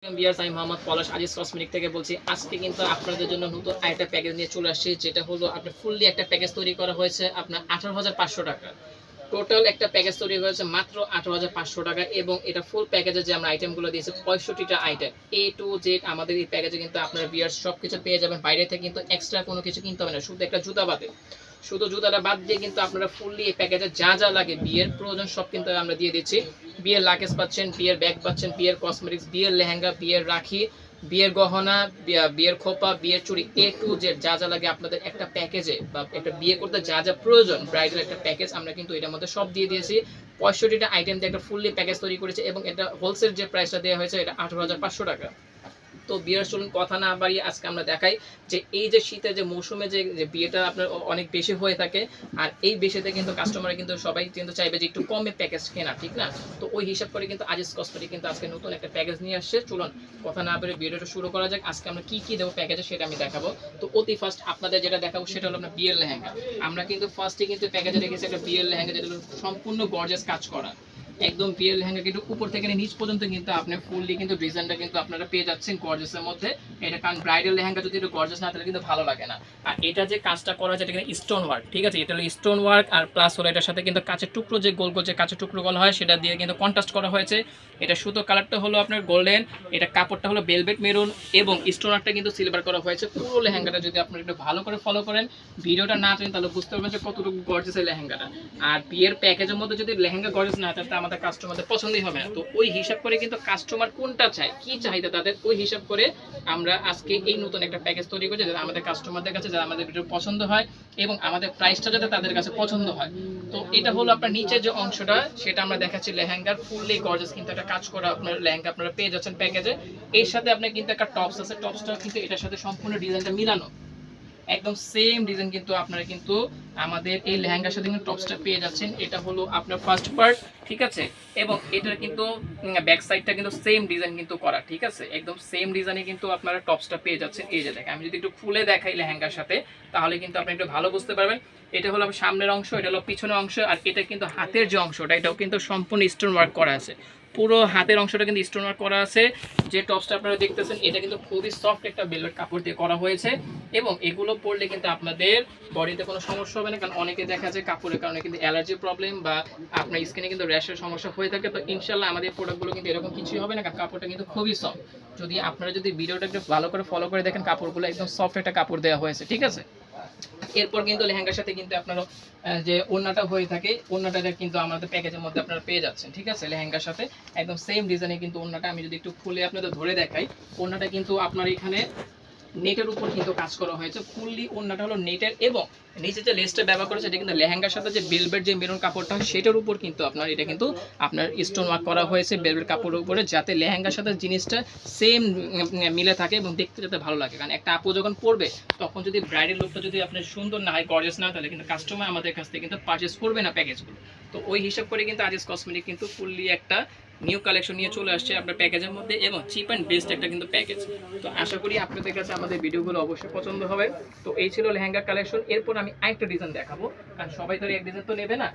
Viewers, আমি মোহাম্মদ পলাশ Aziz cosmetic থেকে বলছি। আজকে কিন্তু আপনাদের জন্য নতুন আরেকটা প্যাকেজ নিয়ে চলে আসছি, যেটা হলো আপনার ফুললি একটা প্যাকেজ তৈরি করা হয়েছে আপনার 18,500 টাকা। টোটাল একটা প্যাকেজ তৈরি হয়েছে মাত্র 18,500 টাকা, এবং এটা ফুল প্যাকেজে যে আমরা আইটেমগুলো দিয়েছি 65টা আইটেম এ টু জেড আমাদের এই প্যাকেজে কিন্তু আপনারা ভিউয়ার্স সব কিছু পেয়ে যাবেন। বাইরে থেকে কিন্তু এক্সট্রা কোনো কিছু কিনতে হবে না, শুধু একটা জুতা বাদে। শুধু জুতাটা বাদ দিয়ে কিন্তু আপনারা ফুললি এই প্যাকেজে যা যা লাগে বিয়ের প্রয়োজন সব কিন্তু আমরা দিয়ে দিচ্ছি। বিয়ের লাগেজ পাচ্ছেন, বিয়ের ব্যাগ পাচ্ছেন, বিয়ের কসমেটিক্স, বিয়ের লেহেঙ্গা, বিয়ের রাখি, বিয়ের গহনা, বিয়ের খোপা, বিয়ের চুড়ি, এ টু জেড যা যা লাগে আপনাদের একটা প্যাকেজে বা একটা বিয়ে করতে যা যা প্রয়োজন ব্রাইডাল একটা প্যাকেজ আমরা কিন্তু এটার মধ্যে সব দিয়ে দিয়েছি। 65টা আইটেম দিয়ে একটা ফুললি প্যাকেজ তৈরি করেছে, এবং এটা হোলসেল যে প্রাইসটা দেওয়া হয়েছে এটা 18,500 টাকা। তো বিয়ের চলুন কথা না বাড়িয়ে আজকে আমরা দেখাই যে এই যে শীতের যে মৌসুমে যে বিয়েটা আপনার অনেক বেশি হয়ে থাকে, আর এই বেশিতে কিন্তু কাস্টমার কিন্তু সবাই কিন্তু চাইবে যে একটু কমে প্যাকেজ কেনা, ঠিক না? তো ওই হিসাব করে কিন্তু আজিজ কসমেটিক কিন্তু আজকে নতুন একটা প্যাকেজ নিয়ে আসছে। চলুন কথা না বলে ভিডিওটা শুরু করা যাক। আজকে আমরা কি কি দেবো প্যাকেজে সেটা আমি দেখাবো। তো অতি ফার্স্ট আপনাদের যেটা দেখাবো সেটা হলো আপনার বিয়ের লেহেঙ্গা। আমরা কিন্তু ফার্স্টে কিন্তু প্যাকেজে রেখেছি একটা বিয়ের লেহেঙ্গা, যেটা হলো সম্পূর্ণ গর্জিয়াস কাজ করা। একদম বিয়ের লেহেঙ্গা কিন্তু উপর থেকে নিচ পর্যন্ত কিন্তু আপনি ফুললি কিন্তু ডিজাইনটা কিন্তু আপনারা পেয়ে যাচ্ছেন গর্জিয়াসের মধ্যে। এটা কারণ ব্রাইডাল লেহেঙ্গা যদি একটু গর্জিয়াস না তাহলে কিন্তু ভালো লাগে না। আর এটা যে কাজটা করা হয়েছে এটা কিন্তু স্টোন ওয়ার্ক, ঠিক আছে? এটা হলো স্টোন ওয়ার্ক, আর প্লাস হলো এটার সাথে কিন্তু কাঁচের টুকরো যে গোল গোল যে কাঁচের টুকরোগুলো হয় সেটা দিয়ে কিন্তু কন্ট্রাস্ট করা হয়েছে। এটা সুতো কালারটা হলো আপনার গোল্ডেন, এটা কাপড়টা হলো ভেলভেট মেরুন, এবং স্টোন ওয়ার্কটা কিন্তু সিলভার করা হয়েছে। পুরো লেহেঙ্গাটা যদি আপনারা একটু ভালো করে ফলো করেন, ভিডিওটা না চান তাহলে বুঝতে পারবেন যে কতটুকু গর্জিয়াস এই লেহেঙ্গাটা। আর বিয়ের প্যাকেজের মধ্যে যদি লেহেঙ্গা গর্জিয়াস না থাকে আমাদের কাস্টমারদের পছন্দই হবে না। তো ওই হিসাব করে কিন্তু কাস্টমার কোনটা চায়, কি চাহিদা তাদের, ওই হিসাব করে আমরা আজকে এই নতুন একটা প্যাকেজ তৈরি করেছি যাতে আমাদের কাস্টমারদের কাছে যারা আমাদের ভিডিও পছন্দ হয় এবং আমাদের প্রাইসটা যাতে তাদের কাছে পছন্দ হয়। তো এটা হলো আপনার নিচের যে অংশটা সেটা আমরা দেখাচ্ছি লেহেঙ্গার ফুললি গর্জিয়াস কিন্তু একটা কাজ করা আপনার লেহেঙ্গা আপনারা পেয়ে যাচ্ছেন প্যাকেজে। এর সাথে আপনার কিন্তু একটা টপস আছে, টপসটাও কিন্তু এটার সাথে সম্পূর্ণ ডিজাইনটা মিলানো, একদম সেম ডিজাইন কিন্তু আপনারা কিন্তু আমাদের এই লেহেঙ্গার সাথে কিন্তু টপসটা পেয়ে যাচ্ছেন। এটা হলো আপনার ফার্স্ট পার্ট, ঠিক আছে? এবং এটার কিন্তু ব্যাক সাইডটা কিন্তু সেম ডিজাইন কিন্তু করা, ঠিক আছে? একদম সেম ডিজাইনে কিন্তু আপনারা টপসটা পেয়ে যাচ্ছেন। এই যে দেখেন, আমি যদি একটু খুলে দেখাই লেহেঙ্গার সাথে তাহলে কিন্তু আপনি একটু ভালো বুঝতে পারবেন। এটা হলো সামনের অংশ, এটা হলো পিছনের অংশ, আর এটা কিন্তু হাতের যে অংশটা এটাও কিন্তু সম্পূর্ণ স্টোন ওয়ার্ক করা আছে। পুরো হাতের অংশটা কিন্তু স্টোন ওয়ার্ক করা আছে। যে টপসটা আপনারা দেখতেছেন এটা কিন্তু খুবই সফট একটা ভেলভেট কাপড় দিয়ে করা হয়েছে, এবং এগুলো পরলে কিন্তু আপনাদের বডিতে কোনো সমস্যা হবে না। কারণ অনেকে দেখা যায় কাপড়ের কারণে কিন্তু অ্যালার্জি প্রবলেম বা আপনার স্কিনে কিন্তু র্যাশের সমস্যা হয়ে থাকে। তো ইনশাল্লাহ আমাদের প্রোডাক্টগুলো কিন্তু এরকম কিছুই হবে না, কারণ কাপড়টা কিন্তু খুবই সফট। যদি আপনারা যদি ভিডিওটা একটু ভালো করে ফলো করে দেখেন, কাপড়গুলো একদম সফট একটা কাপড় দেওয়া হয়েছে, ঠিক আছে? এরপর কিন্তু লেহেঙ্গার সাথে কিন্তু আপনারা যে ওড়নাটা হয়ে থাকে, ওড়নাটা কিন্তু আমাদের প্যাকেজের মধ্যে আপনারা পেয়ে যাচ্ছেন, ঠিক আছে? লেহেঙ্গার সাথে একদম সেম ডিজাইনে কিন্তু ওড়নাটা আমি যদি একটু খুলে আপনাদের ধরে দেখাই, ওড়নাটা কিন্তু আপনার এখানে নেটের উপর কিন্তু কাজ করা হয়েছে। ফুললি ওড়নাটা হলো নেটের, এবং নিচে যে লেসটা ব্যবহার করেছে এটা কিন্তু লেহেঙ্গার সাথে যে বেলভেট যে মেরুন কাপড়টা সেটার উপর কিন্তু আপনার এটা কিন্তু আপনার স্টোন ওয়ার্ক করা হয়েছে বেলভেট কাপড়ের উপরে, যাতে লেহেঙ্গার সাথে জিনিসটা সেম মিলে থাকে এবং দেখতে যাতে ভালো লাগে। কারণ একটা আপু যখন পরবে তখন যদি ব্রাইডাল লুকটা যদি আপনার সুন্দর না হয়, গর্জিয়াস না, তাহলে কিন্তু কাস্টমার আমাদের কাছ থেকে কিন্তু পারচেস করবে না প্যাকেজগুলো। তো ওই হিসাব করে কিন্তু আজিজ কসমেটিক কিন্তু ফুললি একটা নিউ কালেকশন নিয়ে চলে আসছে আপনার প্যাকেজের মধ্যে, এবং চিপ অ্যান্ড বেস্ট একটা কিন্তু প্যাকেজ। তো আশা করি আপনাদের কাছে আমাদের ভিডিওগুলো অবশ্যই পছন্দ হবে। তো এই ছিল লেহেঙ্গা কালেকশন। এরপর আমি আরেকটা ডিজাইন দেখাবো, কারণ সবাই তো এক ডিজাইন তো নেবে না।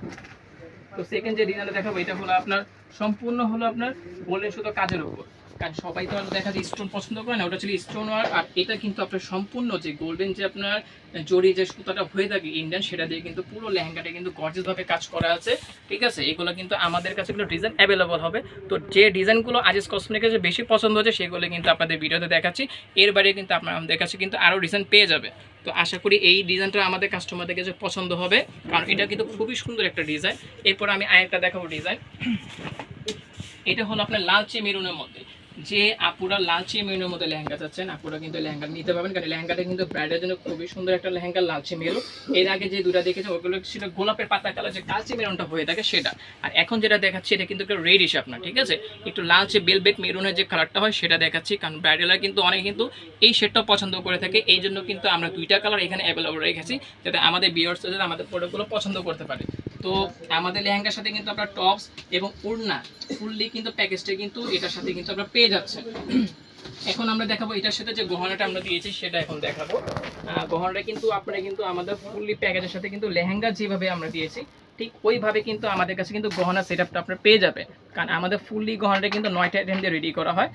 তো সেকেন্ড যে ডিজাইনটা দেখাবো এটা হলো আপনার সম্পূর্ণ হলো আপনার গোল্ডেন সুতো কাজের উপর, কারণ সবাই তো দেখা যায় স্টোন পছন্দ করে না, ওটা ছিল স্টোন ওয়ার্ক। আর এটা কিন্তু আপনার সম্পূর্ণ যে গোল্ডেন যে আপনার জরি যে সুতাটা হয়ে থাকে ইন্ডিয়ান, সেটা দিয়ে কিন্তু পুরো লেহেঙ্গাটা কিন্তু গর্জিয়াসভাবে কাজ করা আছে, ঠিক আছে? এগুলো কিন্তু আমাদের কাছে এগুলো ডিজাইন অ্যাভেলেবল হবে। তো যে ডিজাইনগুলো আজিজ কসমেটিকের কাছে বেশি পছন্দ হচ্ছে সেগুলো কিন্তু আপনাদের ভিডিওতে দেখাচ্ছি। এর বাইরে কিন্তু আমাদের কাছে কিন্তু আরও ডিজাইন পেয়ে যাবে। তো আশা করি এই ডিজাইনটা আমাদের কাস্টমারদের কাছে পছন্দ হবে, কারণ এটা কিন্তু খুবই সুন্দর একটা ডিজাইন। এরপর আমি আরেকটা দেখাবো ডিজাইন। এটা হলো আপনার লালচে মেরুনের মধ্যে, যে আপুরা লালচে মেরুনের মধ্যে লেহেঙ্গা চাচ্ছেন আপুরা কিন্তু লেহেঙ্গা নিতে পারবেন, কারণ লেহেঙ্গাটা কিন্তু ব্রাইডের জন্য খুবই সুন্দর একটা লেহেঙ্গা লালচে মেরু। এর আগে যে দুটা দেখেছে ওগুলো ছিল গোলাপের পাতা কালার যে কালচে মেরুনটা হয়ে থাকে সেটা, আর এখন যেটা দেখাচ্ছি এটা কিন্তু একটা রেডিশ আপনার, ঠিক আছে? একটু লালচে বেলভেট মেরুনের যে কালারটা হয় সেটা দেখাচ্ছি, কারণ ব্রাইডালরা কিন্তু অনেক কিন্তু এই শেডটা পছন্দ করে থাকে। এই জন্য কিন্তু আমরা দুইটা কালার এখানে অ্যাভেলেবল রেখেছি, যাতে আমাদের ভিউয়ার্সরা যাতে আমাদের প্রোডাক্টগুলো পছন্দ করতে পারে। তো আমাদের লেহেঙ্গার সাথে কিন্তু আপনার টপস এবং ওড়না ফুললি কিন্তু প্যাকেজটা কিন্তু এটার সাথে কিন্তু আপনারা পেয়ে যাচ্ছেন। এখন আমরা দেখাবো এটার সাথে যে গহনাটা আমরা দিয়েছি সেটা এখন দেখাবো। গহনাটা কিন্তু আপনারা কিন্তু আমাদের ফুললি প্যাকেজের সাথে কিন্তু লেহেঙ্গা যেভাবে আমরা দিয়েছি ঠিক ওইভাবে কিন্তু আমাদের কাছে কিন্তু গহনা সেটআপটা আপনারা পেয়ে যাবেন, কারণ আমাদের ফুললি গহনাটা কিন্তু 9টা আইটেম দিয়ে রেডি করা হয়।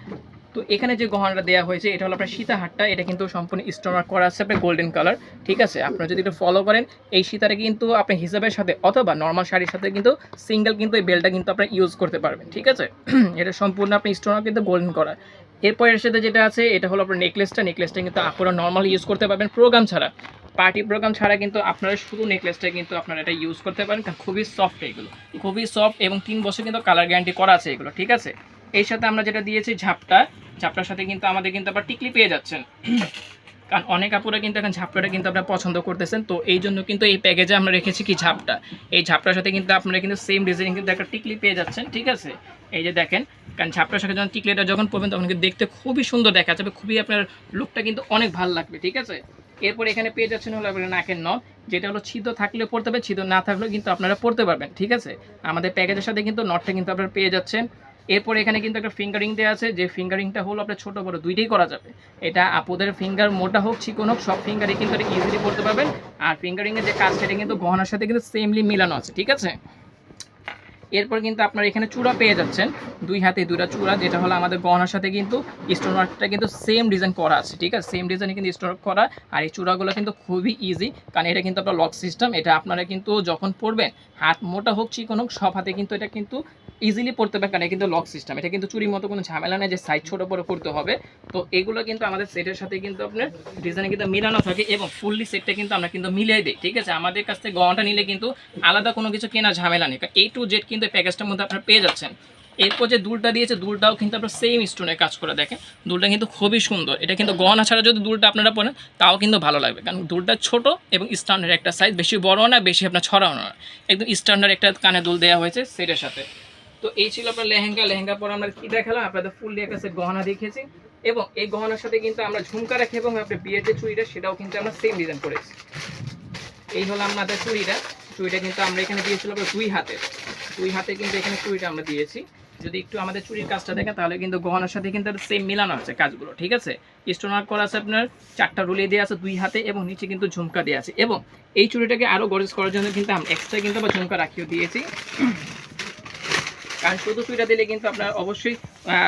তো এখানে যে গহনাটা দেওয়া হয়েছে এটা হলো আপনার সীতাহারটা, এটা কিন্তু সম্পূর্ণ স্টোন ওয়ার্ক করা আছে আপনার গোল্ডেন কালার, ঠিক আছে। আপনারা যদি একটু ফলো করেন এই সীতাটা কিন্তু আপনি হিজাবের সাথে অথবা নর্মাল শাড়ির সাথে কিন্তু সিঙ্গেল কিন্তু এই বেলটা কিন্তু আপনারা ইউজ করতে পারবেন, ঠিক আছে। এটা সম্পূর্ণ আপনি স্টোন ওয়ার্ক কিন্তু গোল্ডেন করা। এরপর এর সাথে যেটা আছে এটা হলো আপনার নেকলেসটা কিন্তু আপনারা নর্মাল ইউজ করতে পারবেন প্রোগ্রাম ছাড়া, পার্টি প্রোগ্রাম ছাড়া কিন্তু আপনারা শুধু নেকলেসটা কিন্তু আপনারা এটা ইউজ করতে পারেন, কারণ খুবই সফট, এগুলো খুবই সফট এবং 3 বছর কিন্তু কালার গ্যারান্টি করা আছে এগুলো, ঠিক আছে। এর সাথে আমরা যেটা দিয়েছি ঝাপটার সাথে কিন্তু আমাদের কিন্তু আবার টিকলি পেয়ে যাচ্ছেন, কারণ অনেক আপুরা কিন্তু এখন ঝাপটাটা কিন্তু আপনারা পছন্দ করতেছেন, তো এই জন্য কিন্তু এই প্যাকেজে আমরা রেখেছি কি ঝাপটা। এই ঝাপটার সাথে কিন্তু আপনারা কিন্তু সেম ডিজাইন কিন্তু একটা টিকলি পেয়ে যাচ্ছেন, ঠিক আছে। এই যে দেখেন, কারণ ঝাপটার সাথে যখন টিকলিটা যখন পরবেন তখন কিন্তু দেখতে খুবই সুন্দর দেখা যাবে, খুবই আপনার লুকটা কিন্তু অনেক ভালো লাগবে, ঠিক আছে। এরপর এখানে পেয়ে যাচ্ছেন হলো আপনার নাকের নথ, যেটা হলো ছিদ্র থাকলেও পড়তে হবে, ছিদ্র না থাকলেও কিন্তু আপনারা পড়তে পারবেন, ঠিক আছে। আমাদের প্যাকেজের সাথে কিন্তু নটটা কিন্তু আপনারা পেয়ে যাচ্ছেন। এরপর এখানে কিন্তু একটা ফিঙ্গারিং দেওয়া আছে, যে ফিঙ্গারিংটা হলো আপনার ছোটো বড়ো দুইটাই করা যাবে। এটা আপুদের ফিঙ্গার মোটা হোক চিকন হোক সব ফিঙ্গারে কিন্তু এটা ইজিলি করতে পারবেন। আর ফিঙ্গারিংয়ের যে কাজ সেটা কিন্তু গহনার সাথে কিন্তু সেমলি মিলানো আছে, ঠিক আছে। এরপর কিন্তু আপনারা এখানে চূড়া পেয়ে যাচ্ছেন, 2 হাতে 2টা চূড়া, যেটা হলো আমাদের গহনার সাথে কিন্তু স্টোন ওয়ার্কটা কিন্তু সেম ডিজাইন করা আছে, ঠিক আছে। সেম ডিজাইনে কিন্তু স্টোন ওয়ার্ক করা। আর এই চূড়াগুলো কিন্তু খুবই ইজি, কারণ এটা কিন্তু আপনার লক সিস্টেম, এটা আপনারা কিন্তু যখন পরবেন হাত মোটা হোক চিকন হোক সব হাতে কিন্তু এটা কিন্তু ইজিলি পড়তে পারবেন, কারণ এটা কিন্তু লক সিস্টেম, এটা কিন্তু চুরির মতো কোনো ঝামেলা নেই যে সাইজ ছোটো বড়ো করতে হবে। তো এগুলো কিন্তু আমাদের সেটের সাথে কিন্তু আপনার ডিজাইনে কিন্তু মিলানো থাকে এবং ফুললি সেটটা কিন্তু আমরা কিন্তু মিলিয়ে দিই, ঠিক আছে। আমাদের কাছ থেকে গহনাটা নিলে কিন্তু আলাদা কোনো কিছু কেনার ঝামেলা নেই, কারণ A to Z কিন্তু প্যাকেজটার মধ্যে আপনারা পেয়ে যাচ্ছেন। এরপর যে দুলটা দিয়েছে, দুলটাও কিন্তু আপনার সেম স্টোনের কাজ করে, দেখেন দুলটা কিন্তু খুবই সুন্দর। এটা কিন্তু গহনা ছাড়া যদি দুলটা আপনারা পরেন তাও কিন্তু ভালো লাগবে, কারণ দুলটা ছোট এবং স্ট্যান্ডার্ড একটা সাইজ, বেশি বড় না বেশি আপনার ছড়াও না, একদম স্ট্যান্ডার্ড একটা কানে দুল দেওয়া হয়েছে সেটের সাথে। তো এই ছিল আপনার লেহেঙ্গা পর আমরা কি দেখালাম আপনাদের ফুললি একটা সেট গহনা দেখিয়েছি, এবং এই গহনার সাথে কিন্তু আমরা ঝুমকা রাখি এবং আপনার বিয়ের যে চুড়িটা সেটাও কিন্তু আমরা সেম ডিজাইন করেছি। এই হলো আমাদের চুড়িটা কিন্তু আমরা এখানে দিয়েছিল 2 হাতে কিন্তু এখানে চুড়িটা আমরা দিয়েছি। যদি একটু আমাদের চুড়ির কাজটা দেখেন তাহলে কিন্তু গহনার সাথে কিন্তু সেম মিলানো আছে কাজগুলো, ঠিক আছে। স্টোন ওয়ার্ক করা আছে, আপনার 4টা রুলি দেওয়া আছে 2 হাতে এবং নিচে কিন্তু ঝুমকা দেওয়া আছে, এবং এই চুড়িটাকে আরও গর্জিয়াস করার জন্য কিন্তু আমরা এক্সট্রা কিন্তু আবার ঝুমকা রাখিয়ে দিয়েছি, কারণ শুধু চুড়িটা দিলে কিন্তু আপনার অবশ্যই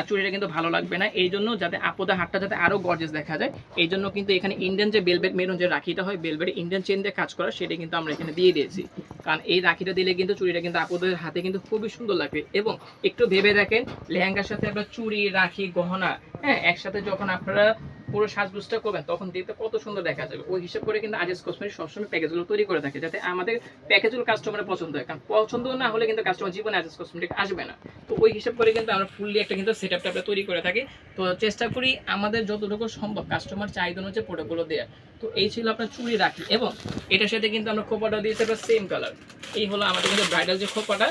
চুড়িটা কিন্তু ভালো লাগবে না। এই জন্য যাতে আপদা হাতটা যাতে আরও গর্জিয়াস দেখা যায়, এই জন্য কিন্তু এখানে ইন্ডিয়ান যে বেলভেট মেরুন যে রাখিটা হয়, বেলভেট ইন্ডিয়ান চেন দিয়ে কাজ করা, সেটা কিন্তু আমরা এখানে দিয়ে দিয়েছি। কারণ এই রাখিটা দিলে কিন্তু চুড়িটা কিন্তু আপদের হাতে কিন্তু খুবই সুন্দর লাগবে। এবং একটু ভেবে দেখেন, লেহেঙ্গার সাথে আপনার চুড়ি রাখি গহনা হ্যাঁ একসাথে যখন আপনারা পুরো সাজগোজটা করবেন তখন দেখতে কত সুন্দর দেখা যাবে। ওই হিসাব করে কিন্তু আজিজ কসমেটিক্স সবসময় প্যাকেজগুলো তৈরি করে থাকে, যাতে আমাদের প্যাকেজগুলো কাস্টমারের পছন্দ হয়, কারণ পছন্দ না হলে কিন্তু কাস্টমার জীবনে আজিজ কসমেটিক্স আসবে না। তো ওই হিসাব করে কিন্তু আমরা ফুললি একটা কিন্তু সেটআপটা আমরা তৈরি করে থাকি। তো চেষ্টা করি আমাদের যতটুকু সম্ভব কাস্টমার চাহিদা অনুযায়ী প্রোডাক্টগুলো দেওয়ার। তো এই ছিল আপনার চুড়ি রাখি, এবং এটার সাথে কিন্তু আমরা খোপাটা দিয়েছি একটা সেম কালার। এই হলো আমাদের কিন্তু ব্রাইডাল যে খোপাটা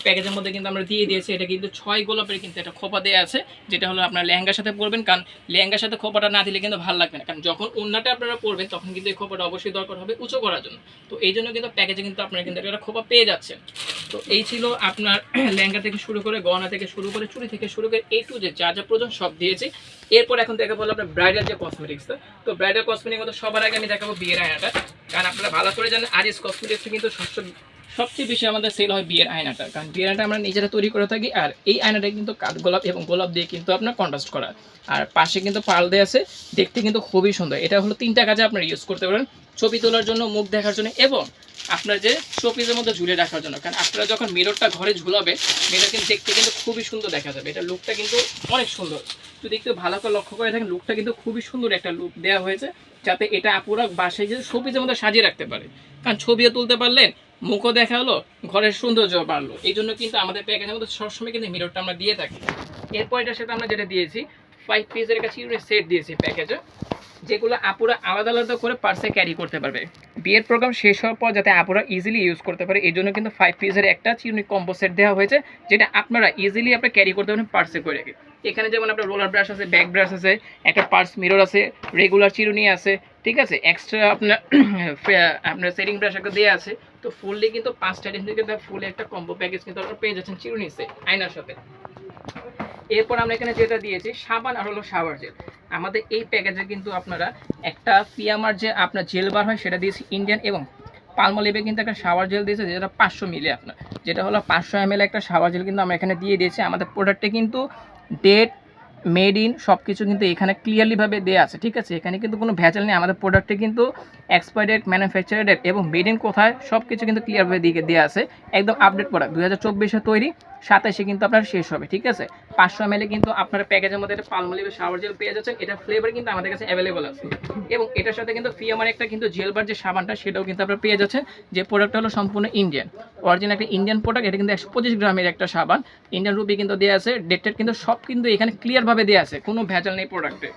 প্যাকেজের মধ্যে কিন্তু আমরা দিয়ে দিয়েছি, এটা কিন্তু 6 গোলাপের কিন্তু একটা খোপা দেওয়া আছে, যেটা হলো আপনার লেহেঙ্গার সাথে পরবেন, কারণ লেহেঙ্গার সাথে খোপাটা না দিলে কিন্তু ভালো লাগবে না, কারণ যখন ওড়নাটা আপনারা পরবেন তখন কিন্তু এই খোপাটা অবশ্যই দরকার হবে উঁচু করার জন্য। তো এই জন্য কিন্তু প্যাকেজে কিন্তু আপনারা কিন্তু একটা খোপা পেয়ে যাচ্ছেন। তো এই ছিল আপনার লেহেঙ্গা থেকে শুরু করে গহনা থেকে শুরু করে চুড়ি থেকে শুরু করে A to Z যা যা প্রয়োজন সব দিয়েছি। এরপর এখন দেখা বললো আপনার ব্রাইডাল যে কসমেটিক্স, তো ব্রাইডাল কসমেটিক্স মধ্যে সবার আগে আমি দেখাবো বিয়ের আয়নাটা, কারণ আপনারা ভালো করে জানেন আজিজ কসমেটিক্স কিন্তু সবচেয়ে বেশি আমাদের সেল হয় বিয়ের আয়নাটা, কারণ বিয়ের আয়নাটা আমরা নিজেরা তৈরি করে থাকি। আর এই আয়নাটা কিন্তু কাঠগোলাপ এবং গোলাপ দিয়ে কিন্তু আপনার কন্ট্রাস্ট করা, আর পাশে কিন্তু পাল দেওয়া আছে, দেখতে কিন্তু খুবই সুন্দর। এটা হলো 3টা কাজে আপনারা ইউজ করতে পারেন, ছবি তোলার জন্য, মুখ দেখার জন্য, এবং আপনার যে শোপিসের মধ্যে ঝুলে রাখার জন্য। কারণ আপনারা যখন মিররটা ঘরে ঝুলাবে মিরর কিন্তু দেখতে কিন্তু খুবই সুন্দর দেখা যাবে, এটা লুকটা কিন্তু অনেক সুন্দর। যদি একটু ভালো করে লক্ষ্য করে থাকেন লুকটা কিন্তু খুবই সুন্দর একটা লুক দেওয়া হয়েছে, যাতে এটা আপুরা বাসায় যে শোপিসের মধ্যে সাজিয়ে রাখতে পারে, কারণ ছবিও তুলতে পারলেন, মুখও দেখা হলো, ঘরের সৌন্দর্য বাড়লো। এই জন্য কিন্তু আমাদের প্যাকেজের মধ্যে সবসময় কিন্তু মিররটা আমরা দিয়ে থাকি। এরপর এটার সাথে আমরা যেটা দিয়েছি 5 পিসের একটা চিরুনি সেট দিয়েছি প্যাকেজে, যেগুলো আপুরা আলাদা আলাদা করে পার্সে ক্যারি করতে পারবে। বিয়ের প্রোগ্রাম শেষ হওয়ার পর যাতে আপুরা ইজিলি ইউজ করতে পারে এই জন্য কিন্তু 5 পিসের একটা চিরুনি কম্বো সেট দেওয়া হয়েছে, যেটা আপনারা ইজিলি আপনারা ক্যারি করতে পারেন পার্সে করে রেখে। এখানে যেমন আপনার রোলার ব্রাশ আছে, ব্যাক ব্রাশ আছে, একটা পার্স মিরর আছে, রেগুলার চিরুনি আছে, ঠিক আছে, এক্সট্রা আপনার আপনার সেটিং ব্রাশ একটা দেওয়া আছে। তো ফুললি কিন্তু 5টা আইটেম থেকে ফুল একটা কম্বো প্যাকেজ কিন্তু আপনারা পেয়ে যাচ্ছেন চিরুনি সেট আয়নার সাথে। এরপর আমরা এখানে যেটা দিয়েছি সাবান আর হলো শাওয়ার জেল। আমাদের এই প্যাকেজে কিন্তু আপনারা একটা ফিয়ামার যে আপনার জেল বার হয় সেটা দিয়েছি ইন্ডিয়ান, এবং পালমোলিভে কিন্তু একটা শাওয়ার জেল দিয়েছে যেটা 500 মিলি আপনার, যেটা হলো 500 ml একটা শাওয়ার জেল কিন্তু আমরা এখানে দিয়ে দিয়েছি। আমাদের প্রোডাক্টে কিন্তু ডেট মেড ইন সব কিছু কিন্তু এখানে ক্লিয়ারলিভাবে দেওয়া আছে, ঠিক আছে। এখানে কিন্তু কোনো ভেজাল নেই, আমাদের প্রোডাক্টে কিন্তু এক্সপায়ারি ডেট, ম্যানুফ্যাকচার ডেট এবং মেড ইন কোথায় সব কিছু কিন্তু ক্লিয়ারভাবে দিকে দেওয়া আছে। একদম আপডেট প্রোডাক্ট 2024-এ তৈরি, 27-এ কিন্তু আপনার শেষ হবে, ঠিক আছে। 500 ml কিন্তু আপনার প্যাকেজের মধ্যে একটা পালমোলিভের শাওয়ার জেল পেয়ে যাচ্ছেন, এটা ফ্লেভার কিন্তু আমাদের কাছে অ্যাভেলেবল আছে। এবং এটার সাথে কিন্তু ফিয়ামার একটা কিন্তু জেল বার যে সাবানটা সেটাও কিন্তু আপনারা পেয়ে যাচ্ছেন, যে প্রোডাক্টটা হলো সম্পূর্ণ ইন্ডিয়ান, অরিজিনাল একটা ইন্ডিয়ান প্রোডাক্ট। এটা কিন্তু 125 গ্রামের একটা সাবান, ইন্ডিয়ান রুপি কিন্তু দেওয়া আছে, ডেটেড কিন্তু সব কিন্তু এখানে ক্লিয়ারভাবে দেওয়া আছে, কোনো ভেজাল নেই প্রোডাক্টে।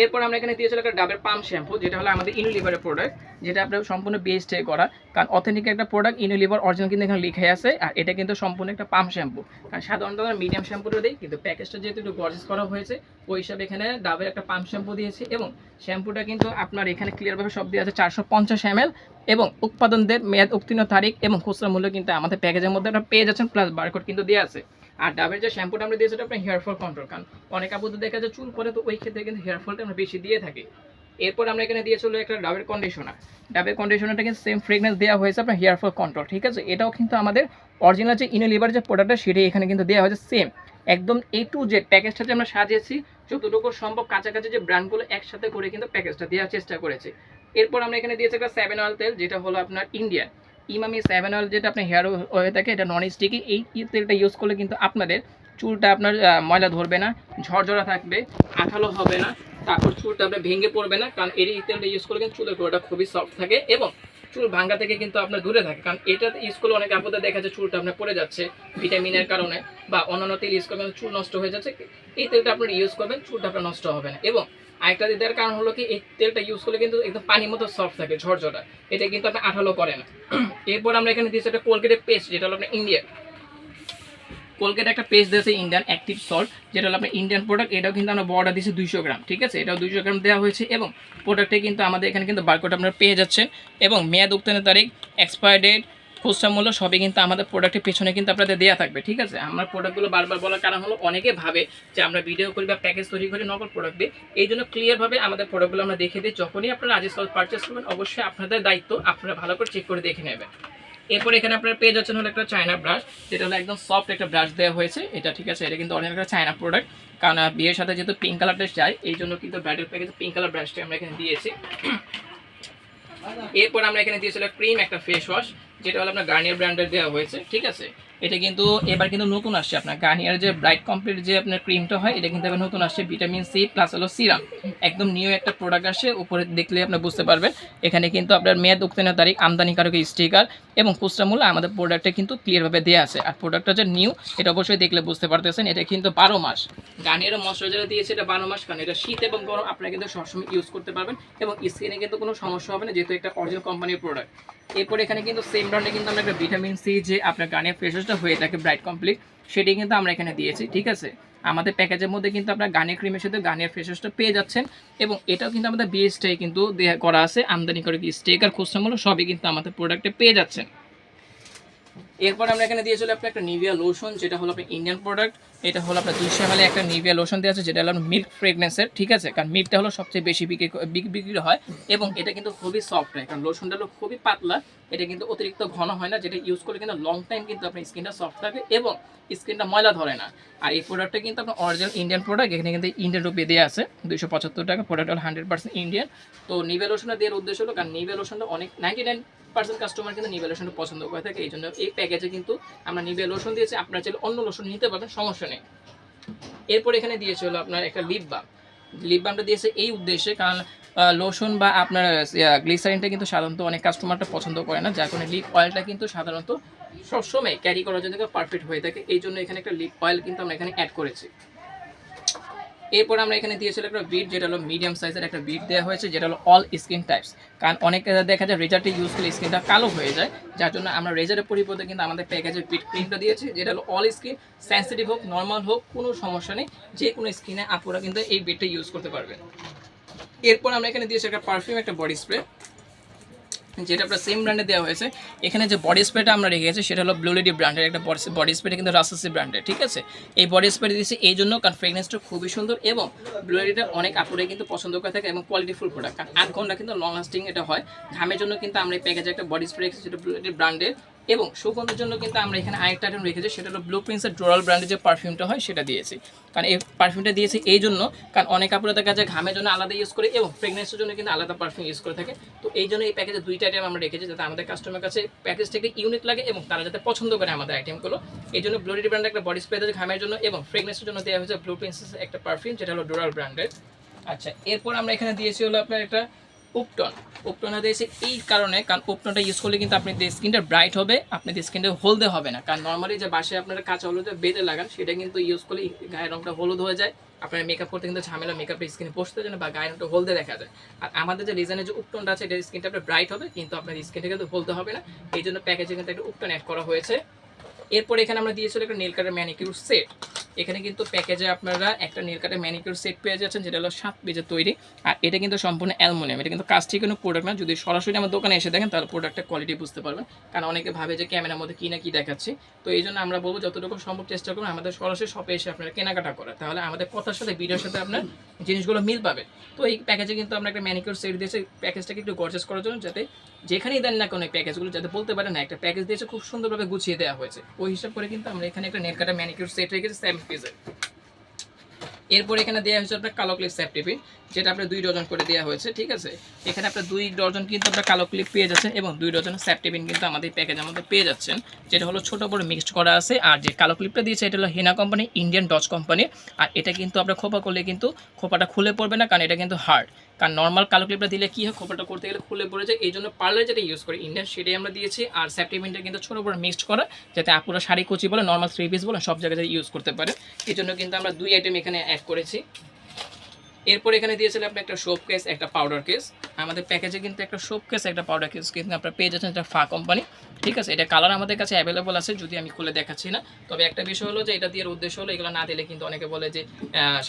এরপর আমরা এখানে দিয়েছিলাম একটা ডাবের পাম শ্যাম্পু, যেটা হলো আমাদের ইউনিলিভারের প্রোডাক্ট, যেটা আপনার সম্পূর্ণ বেস থেকে করা, কারণ অথেন্টিক একটা প্রোডাক্ট, ইউনিলিভার অরিজিনাল কিন্তু এখানে লিখে আছে। আর এটা কিন্তু সম্পূর্ণ একটা পাম শ্যাম্পু, কারণ সাধারণত আমরা মিডিয়াম শ্যাম্পুটা দিই, কিন্তু প্যাকেজটা যেহেতু একটু গর্জিয়াস করা হয়েছে ওই হিসাবে এখানে ডাবের একটা পাম শ্যাম্পু দিয়েছি। এবং শ্যাম্পুটা কিন্তু আপনার এখানে ক্লিয়ারভাবে সব দেওয়া আছে 450 ml, এবং উৎপাদনদের মেয়াদ উত্তীর্ণ তারিখ এবং খুচরা মূল্য কিন্তু আমাদের প্যাকেজের মধ্যে একটা পেয়ে যাচ্ছেন, প্লাস বারকোড কিন্তু দেওয়া আছে। আর ডাবের যে শ্যাম্পুটা আমরা দিয়েছি আপনার হেয়ার ফল কন্ট্রোল, কারণ অনেক আপুদের দেখা যায় চুল পরে, তো ওই ক্ষেত্রে কিন্তু হেয়ার ফলটা আমরা বেশি দিয়ে থাকি। এরপর আমরা এখানে দিয়েছিল একটা ডাবের কন্ডিশনার, ডাবের কন্ডিশনারটা কিন্তু সেম ফ্রেগনেন্স দেওয়া হয়েছে আপনার হেয়ার ফল কন্ট্রোল, ঠিক আছে। এটাও কিন্তু আমাদের অরিজিনাল যে ইউনিলিভার যে প্রোডাক্টটা সেটাই এখানে কিন্তু দেওয়া হয়েছে সেম, একদম A to Z প্যাকেজটা যে আমরা সাজিয়েছি যতটুকু সম্ভব কাছাকাছি যে ব্র্যান্ডগুলো একসাথে করে কিন্তু প্যাকেজটা দেওয়ার চেষ্টা করেছি। এরপর আমরা এখানে দিয়েছি একটা 7 অয়েল তেল, যেটা হলো আপনার ইন্ডিয়ান ইমামি 7 অয়েল, যেটা আপনার হেয়ার হয়ে থাকে, এটা নন স্টিকি। এই তেলটা ইউজ করলে কিন্তু আপনাদের চুলটা আপনার ময়লা ধরবে না, ঝরঝরা থাকবে, আঠালো হবে না, তারপর চুলটা আপনার ভেঙে পড়বে না, কারণ এই তেলটা ইউজ করলে কিন্তু চুলের গোড়াটা খুবই সফট থাকে এবং চুল ভাঙা থেকে কিন্তু আপনার দূরে থাকে। কারণ এটা ইউজ করলে অনেক আপনাদের দেখা যায় চুলটা আপনার পড়ে যাচ্ছে ভিটামিনের কারণে, বা অন্যান্য তেল ইউজ করবেন চুল নষ্ট হয়ে যাচ্ছে, এই তেলটা আপনার ইউজ করবেন চুলটা আপনার নষ্ট হবে না। এবং আরেকটা দেওয়ার কারণ হলো কি, এই তেলটা ইউজ করলে কিন্তু একদম পানির মতো সফট থাকে, ঝরঝরা, এটা কিন্তু আপনার আঠালো করে না। এরপর আমরা এখানে দিয়েছি একটা কোলগেটের পেস্ট, যেটা হলো আপনার ইন্ডিয়ান কোলগেট একটা পেস্ট দিয়েছে ইন্ডিয়ান অ্যাক্টিভ সল্ট, যেটা হলো আপনার ইন্ডিয়ান প্রোডাক্ট। এটাও কিন্তু আমরা বড়টা দিয়েছি 200 গ্রাম, ঠিক আছে, এটাও 200 গ্রাম দেওয়া হয়েছে। এবং প্রোডাক্টে কিন্তু আমাদের এখানে কিন্তু বারকোড আপনারা পেয়ে যাচ্ছেন, এবং মেয়াদ উত্তীর্ণের তারিখ, এক্সপায়ার ডেট, খুচরা মূল্য সবই কিন্তু আমাদের প্রোডাক্টের পেছনে কিন্তু আপনাদের দেওয়া থাকবে, ঠিক আছে। আমরা প্রোডাক্টগুলো বারবার বলার কারণ হলো অনেকে ভাবে যে আমরা ভিডিও করি বা প্যাকেজ তৈরি করি নকল প্রোডাক্ট দিয়ে, এই জন্য ক্লিয়ারভাবে আমাদের প্রোডাক্টগুলো আমরা দেখে দিই। যখনই আপনারা আজিজ সল্ট পারচেস করবেন অবশ্যই আপনাদের দায়িত্ব আপনারা ভালো করে চেক করে দেখে নেবেন। এরপর এখানে আপনারা পেয়ে যাচ্ছেন হলো একটা চায়না ব্রাশ, যেটা হলো একদম সফট একটা ব্রাশ দেওয়া হয়েছে, এটা ঠিক আছে, এটা কিন্তু অরিজিনাল একটা চায়না প্রোডাক্ট, কারণ বিয়ের সাথে যেহেতু পিঙ্ক কালারটা চাই এই জন্য কিন্তু ব্রাইডাল প্যাকেজে পিঙ্ক কালার ব্রাশটা আমরা এখানে দিয়েছি। এরপর আমরা এখানে দিয়েছিলাম ক্রিম একটা ফেস ওয়াশ, যেটা হলো আপনার গার্নিয়ার ব্র্যান্ডের দেওয়া হয়েছে, ঠিক আছে। এটা কিন্তু এবার কিন্তু নতুন আসছে আপনার গার্নিয়ার যে ব্রাইট কমপ্লিট যে আপনার ক্রিমটা হয়, এটা কিন্তু এবার নতুন আসছে, ভিটামিন সি প্লাস হলো সিরাম, একদম নিউ একটা প্রোডাক্ট আসছে। উপরে দেখলে আপনি বুঝতে পারবেন এখানে কিন্তু আপনার মেয়াদ উত্তীর্ণের তারিখ, আমদানিকারক স্টিকার এবং খুচরা মূল্য আমাদের প্রোডাক্টে কিন্তু ক্লিয়ারভাবে দেওয়া আছে। আর প্রোডাক্টটা যে নিউ এটা অবশ্যই দেখলে বুঝতে পারতেছেন, এটা কিন্তু 12 মাস গার্নিয়ারের ময়শ্চারাইজার দিয়েছে, এটা 12 মাস, কারণ এটা শীত এবং গরম আপনারা কিন্তু সবসময় ইউজ করতে পারবেন এবং স্কিনে কিন্তু কোনো সমস্যা হবে না, যেহেতু একটা অরিজিনাল কোম্পানির প্রোডাক্ট। এরপর এখানে কিন্তু সেম ব্র্যান্ডে কিন্তু আমরা একটা ভিটামিন সি যে আপনার গার্নিয়ার ফেস ওয়াশটা হয়ে থাকে ব্রাইট কমপ্লিট, সেটি কিন্তু আমরা এখানে দিয়েছি, ঠিক আছে। আমাদের প্যাকেজের মধ্যে কিন্তু আপনার গার্নিয়ার ক্রিমের সাথে গার্নিয়ার ফেস ওয়াশটা পেয়ে যাচ্ছেন, এবং এটাও কিন্তু আমাদের বিএসটাই কিন্তু করা আছে, আমদানি করে স্টিকার খুচরা মূল্য সবই কিন্তু আমাদের প্রোডাক্টে পেয়ে যাচ্ছেন। এরপর আমরা এখানে দিয়েছিল আপনার একটা নিভিয়া লোশন, যেটা হলো আপনার ইন্ডিয়ান প্রোডাক্ট, এটা হলো আপনার 200 ml একটা নিভিয়া লোশন দেওয়া আছে, যেটা হলো মিল্ক ফ্রেগনেন্সের, ঠিক আছে, কারণ মিল্কটা হলো সবচেয়ে বেশি বিক্রি হয় এবং এটা কিন্তু খুবই সফট হয়, কারণ লোশনটা হলো খুবই পাতলা, এটা কিন্তু অতিরিক্ত ঘন হয় না, যেটা ইউজ করলে কিন্তু লং টাইম কিন্তু আপনার স্কিনটা সফট থাকে এবং স্কিনটা ময়লা ধরে না। আর এই প্রোডাক্টটা কিন্তু আপনার অরিজিনাল ইন্ডিয়ান প্রোডাক্ট, এখানে কিন্তু ইন্ডিয়ান রুপি দেওয়া আছে 275 টাকা, প্রোডাক্ট হলো 100% ইন্ডিয়ান। তো নিভিয়া লোশনটা দেওয়ার উদ্দেশ্য হলো কারণ নিভিয়া লোশনটা অনেক 99% কাস্টমার কিন্তু নিভিয়া লোশনটা পছন্দ করে থাকে, এই জন্য এই প্যাকেজে কিন্তু আমরা নিভিয়া লোশন দিয়েছি, আপনারা চাইলে অন্য লোশন নিতে পারবেন, সমস্যা নেই। এরপর এখানে দিয়েছে হলো আপনার একটা লিপ বামটা দিয়েছে এই উদ্দেশ্যে, কারণ লোশন বা আপনার গ্লিসারিনটা কিন্তু সাধারণত অনেক কাস্টমারটা পছন্দ করে না, যার কারণে লিপ অয়েলটা কিন্তু সাধারণত সবসময় ক্যারি করার জন্য পারফেক্ট হয়ে থাকে, এই জন্য এখানে একটা লিপ অয়েল কিন্তু আমরা এখানে অ্যাড করেছি। এরপর আমরা এখানে দিয়েছিলাম একটা বিট, যেটা হলো মিডিয়াম সাইজের একটা বিট দেওয়া হয়েছে, যেটা হলো অল স্কিন টাইপস, কারণ অনেকে দেখা যায় রেজারটি ইউজ করলে স্কিনটা কালো হয়ে যায়, যার জন্য আমরা রেজারের পরিবর্তে কিন্তু আমাদের প্যাকেজের বিট ক্রিমটা দিয়েছি, যেটা হলো অল স্কিন, সেন্সিটিভ হোক নর্মাল হোক কোনো সমস্যা নেই, যে কোনো স্কিনে আপুরা কিন্তু এই বিটটা ইউজ করতে পারবেন। এরপর আমরা এখানে দিয়েছি একটা পারফিউম একটা বডি স্প্রে, যেটা আপনার সেম ব্র্যান্ডে দেওয়া হয়েছে। এখানে যে বডি স্প্রেটা আমরা রেখেছি সেটা হলো ব্লু লেডি ব্র্যান্ডের একটা বডি স্প্রেটা কিন্তু রাসাসি ব্র্যান্ডের, ঠিক আছে। এই বডি স্প্রে দিয়েছি এই জন্য কারণ ফ্রেগনেন্সটা খুবই সুন্দর এবং ব্লু লেডিটা অনেক আপুরাই কিন্তু পছন্দ করে থাকে এবং কোয়ালিটিফুল প্রোডাক্ট, কারণ 8 ঘন্টা কিন্তু লং লাস্টিং এটা হয়। ঘামের জন্য কিন্তু আমরা এই প্যাকেজে একটা বডি স্প্রে রেখেছি, যেটা ব্লু লেডি ব্র্যান্ডের এবং সুগন্ধের জন্য কিন্তু আমরা এখানে আরেকটা আইটেম রেখেছি, সেটা হলো ব্লু প্রিন্সের ডোরাল ব্র্যান্ডের যে পারফিউমটা হয় সেটা দিয়েছি। কারণ এই পারফিউমটা দিয়েছি এই জন্য, কারণ অনেক আপুরা দেখা যায় ঘামের জন্য আলাদা ইউজ করে এবং প্রেগনেন্সির জন্য কিন্তু আলাদা পারফিউম ইউজ করে থাকে। তো এই জন্য এই প্যাকেজে দুইটা আইটেম আমরা রেখেছি, যাতে আমাদের কাস্টমার কাছে প্যাকেজটা একটু ইউনিক লাগে এবং তারা যাতে পছন্দ করে আমাদের আইটেমগুলো। এই জন্য ব্লু রেডি ব্র্যান্ডের একটা বডি স্প্রে আছে ঘামের জন্য, এবং প্রেগনেন্সির জন্য দেওয়া হয়েছে ব্লু প্রিন্সেস একটা পারফিউম, যেটা হলো ডোরাল ব্র্যান্ডের। আচ্ছা, এরপর আমরা এখানে দিয়েছি হলো আপনার একটা উপটনটা দিয়েছি এই কারণে, কারণ উপটনটা ইউজ করলে কিন্তু আপনি স্কিনটা ব্রাইট হবে, আপনাদের স্কিনটা হলদে হবে না। কারণ নর্মালি যে বাসায় আপনারা কাঁচা হলুদ বেটে লাগান, সেটা কিন্তু ইউজ করলে গায়ের রঙটা হলুদ হয়ে যায়, আপনার মেকআপ করতে কিন্তু ঝামেলা, মেকআপের স্কিনে বসতে যায় না বা গায়ের রঙটা হলদে দেখা যায়। আর আমাদের যে ডিজাইনের যে উপটনটা আছে, এটা স্কিনটা আপনার ব্রাইট হবে, কিন্তু আপনার স্কিনটা কিন্তু হলদে হবে না। এই জন্য প্যাকেজে কিন্তু একটা উপটন অ্যাড করা হয়েছে। এরপর এখানে আমরা দিয়েছিল একটা নেল কাটার ম্যানিকিউর সেট। এখানে কিন্তু প্যাকেজে আপনারা একটা নেল কাটার ম্যানিকিউর সেট পেয়ে যাচ্ছেন, যেটা হলো 7 পিসের তৈরি। আর এটা কিন্তু সম্পূর্ণ অ্যালুমিনিয়াম, এটা কিন্তু কাস্টিক কোনো প্রোডাক্ট না। যদি সরাসরি আমার দোকানে এসে দেখেন তাহলে প্রোডাক্টের কোয়ালিটি বুঝতে পারবেন, কারণ অনেকে ভাবে যে ক্যামেরার মধ্যে কী না কী দেখাচ্ছি। তো এই জন্য আমরা বলবো যতটুকু সম্ভব চেষ্টা করুন আমাদের সরাসরি শপে এসে আপনারা কেনাকাটা করার, তাহলে আমাদের কথার সাথে ভিডিওর সাথে আপনার জিনিসগুলো মিল পাবে। তো এই প্যাকেজে কিন্তু আমরা একটা ম্যানিকিউর সেট দিয়েছি প্যাকেজটাকে একটু গর্জাস করার জন্য, যাতে যেখানেই দেন না কোনো প্যাকেজগুলো যাতে বলতে পারে না একটা প্যাকেজ দিয়েছে, খুব সুন্দরভাবে গুছিয়ে দেওয়া হয়েছে। ওই হিসাব করে কিন্তু আমরা এখানে একটা নেল কাটা ম্যানিকিউর সেট রেখেছি 7 পিসের। এরপর এখানে দেওয়া হয়েছে আপনার কালো ক্লিপ স্যাপ টিফিন, যেটা আপনার 2 ডজন করে দেওয়া হয়েছে। ঠিক আছে, এখানে আপনার 2 ডজন কিন্তু আপনার কালো ক্লিপ পেয়ে যাচ্ছেন এবং 2 ডজন স্যাপ টিফিন কিন্তু আমাদের প্যাকেজের মধ্যে পেয়ে যাচ্ছেন, যেটা হলো ছোট বড় মিক্সড করা আছে। আর যে কালো ক্লিপটা দিয়েছে এটা হলো হেনা কোম্পানি, ইন্ডিয়ান ডচ কোম্পানি। আর এটা কিন্তু আপনার খোপা করলে কিন্তু খোপাটা খুলে পড়বে না, কারণ এটা কিন্তু হার্ড। কারণ নর্মাল কালো ক্লিপটা দিলে কি হয়, খোপাটা করতে গেলে খুলে পড়ে যায়। এই জন্য পার্লার যেটা ইউজ করি ইন্ডিয়ান, সেটাই আমরা দিয়েছি। আর স্যাপ টিফিনটা কিন্তু ছোট বড় মিক্সড করা, যাতে আপুরা শাড়ি কুচি বলে নর্মাল 3 পিস বলে সব জায়গায় ইউজ করতে পারে। এই জন্য কিন্তু আমরা 2 আইটেম এখানে অ্যাড করেছি। এরপর এখানে দিয়েছিল আপনি একটা সোপ কেস, একটা পাউডার কেস। আমাদের প্যাকেজে কিন্তু একটা সোপ কেস, একটা পাউডার কেস কিন্তু আপনারা পেয়ে যাচ্ছেন, এটা ফা কোম্পানি। ঠিক আছে, এটা কালার আমাদের কাছে অ্যাভেলেবল আছে, যদি আমি খুলে দেখাচ্ছি না। তবে একটা বিষয় হলো যে এটা দিয়ে উদ্দেশ্য হলো এগুলো না দিলে কিন্তু অনেকে বলে যে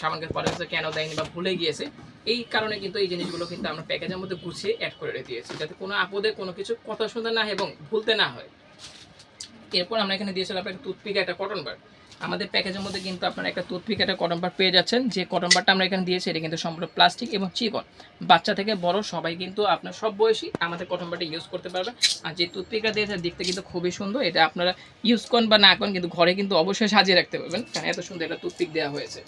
সামানকে পরে কেন দেয়নি বা ভুলে গিয়েছে। এই কারণে কিন্তু এই জিনিসগুলো কিন্তু আমরা প্যাকেজের মধ্যে গুছিয়ে অ্যাড করে দিয়েছি, যাতে কোনো আপদে কোনো কিছু কথা শুনতে না হয় এবং ভুলতে না হয়। এরপর আমরা এখানে দিয়েছিলাম আপনার টুথপিক, একটা কটন বার। আমাদের প্যাকেজের মধ্যে কিন্তু আপনারা একটা টুথপিক, একটা কটন বার পেয়ে যাচ্ছেন। যে কটন বারটা আমরা এখানে দিয়েছি এটা কিন্তু সম্পূর্ণ প্লাস্টিক এবং চিকন, বাচ্চা থেকে বড় সবাই কিন্তু আপনার সব বয়সী আমাদের কটন বারটা ইউজ করতে পারবে। আর যে টুথপিকটা দিয়েছে দেখতে কিন্তু খুবই সুন্দর, এটা আপনারা ইউজ করেন বা না করেন কিন্তু ঘরে কিন্তু অবশ্যই সাজিয়ে রাখতে পারবেন, কারণ এত সুন্দর একটা টুথপিক দেওয়া হয়েছে।